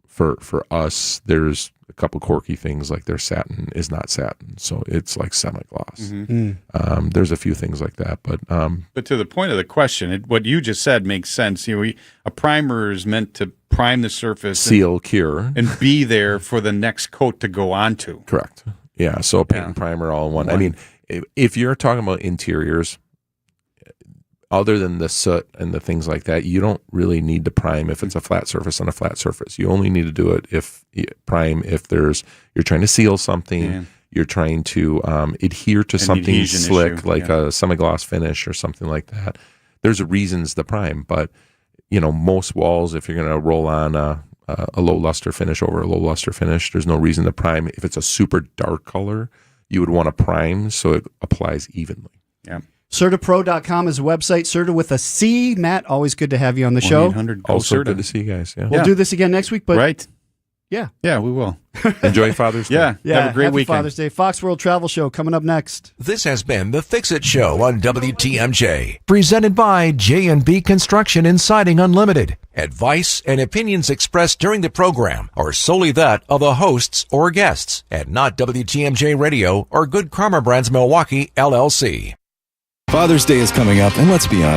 for us, there's a couple quirky things like their satin is not satin, so it's like semi-gloss. Mm-hmm. There's a few things like that, but to the point of the question, what you just said makes sense. You know, a primer is meant to prime the surface, seal, cure, and be there for the next coat to go onto. Correct. Yeah. So paint and primer all in one. I mean, if you're talking about interiors, other than the soot and the things like that, you don't really need to prime if it's a flat surface on a flat surface. You only need to do it if you're trying to seal something, you're trying to adhere to something slick, like a semi-gloss finish or something like that. There's reasons to prime, but most walls, if you're going to roll on a low luster finish over a low luster finish, there's no reason to prime. If it's a super dark color, you would want to prime so it applies evenly. Yeah. CertaPro.com is a website. Certa with a C. Matt, always good to have you on the show. Also good to see you guys. Yeah. We'll do this again next week, but right. Yeah, we will. Enjoy Father's Day. Yeah, have a great happy weekend. Father's Day. Fox World Travel Show coming up next. This has been the Fix-It Show on WTMJ, presented by J&B Construction and Siding Unlimited. Advice and opinions expressed during the program are solely that of the hosts or guests, and not WTMJ Radio or Good Karma Brands Milwaukee, LLC. Father's Day is coming up, and let's be honest.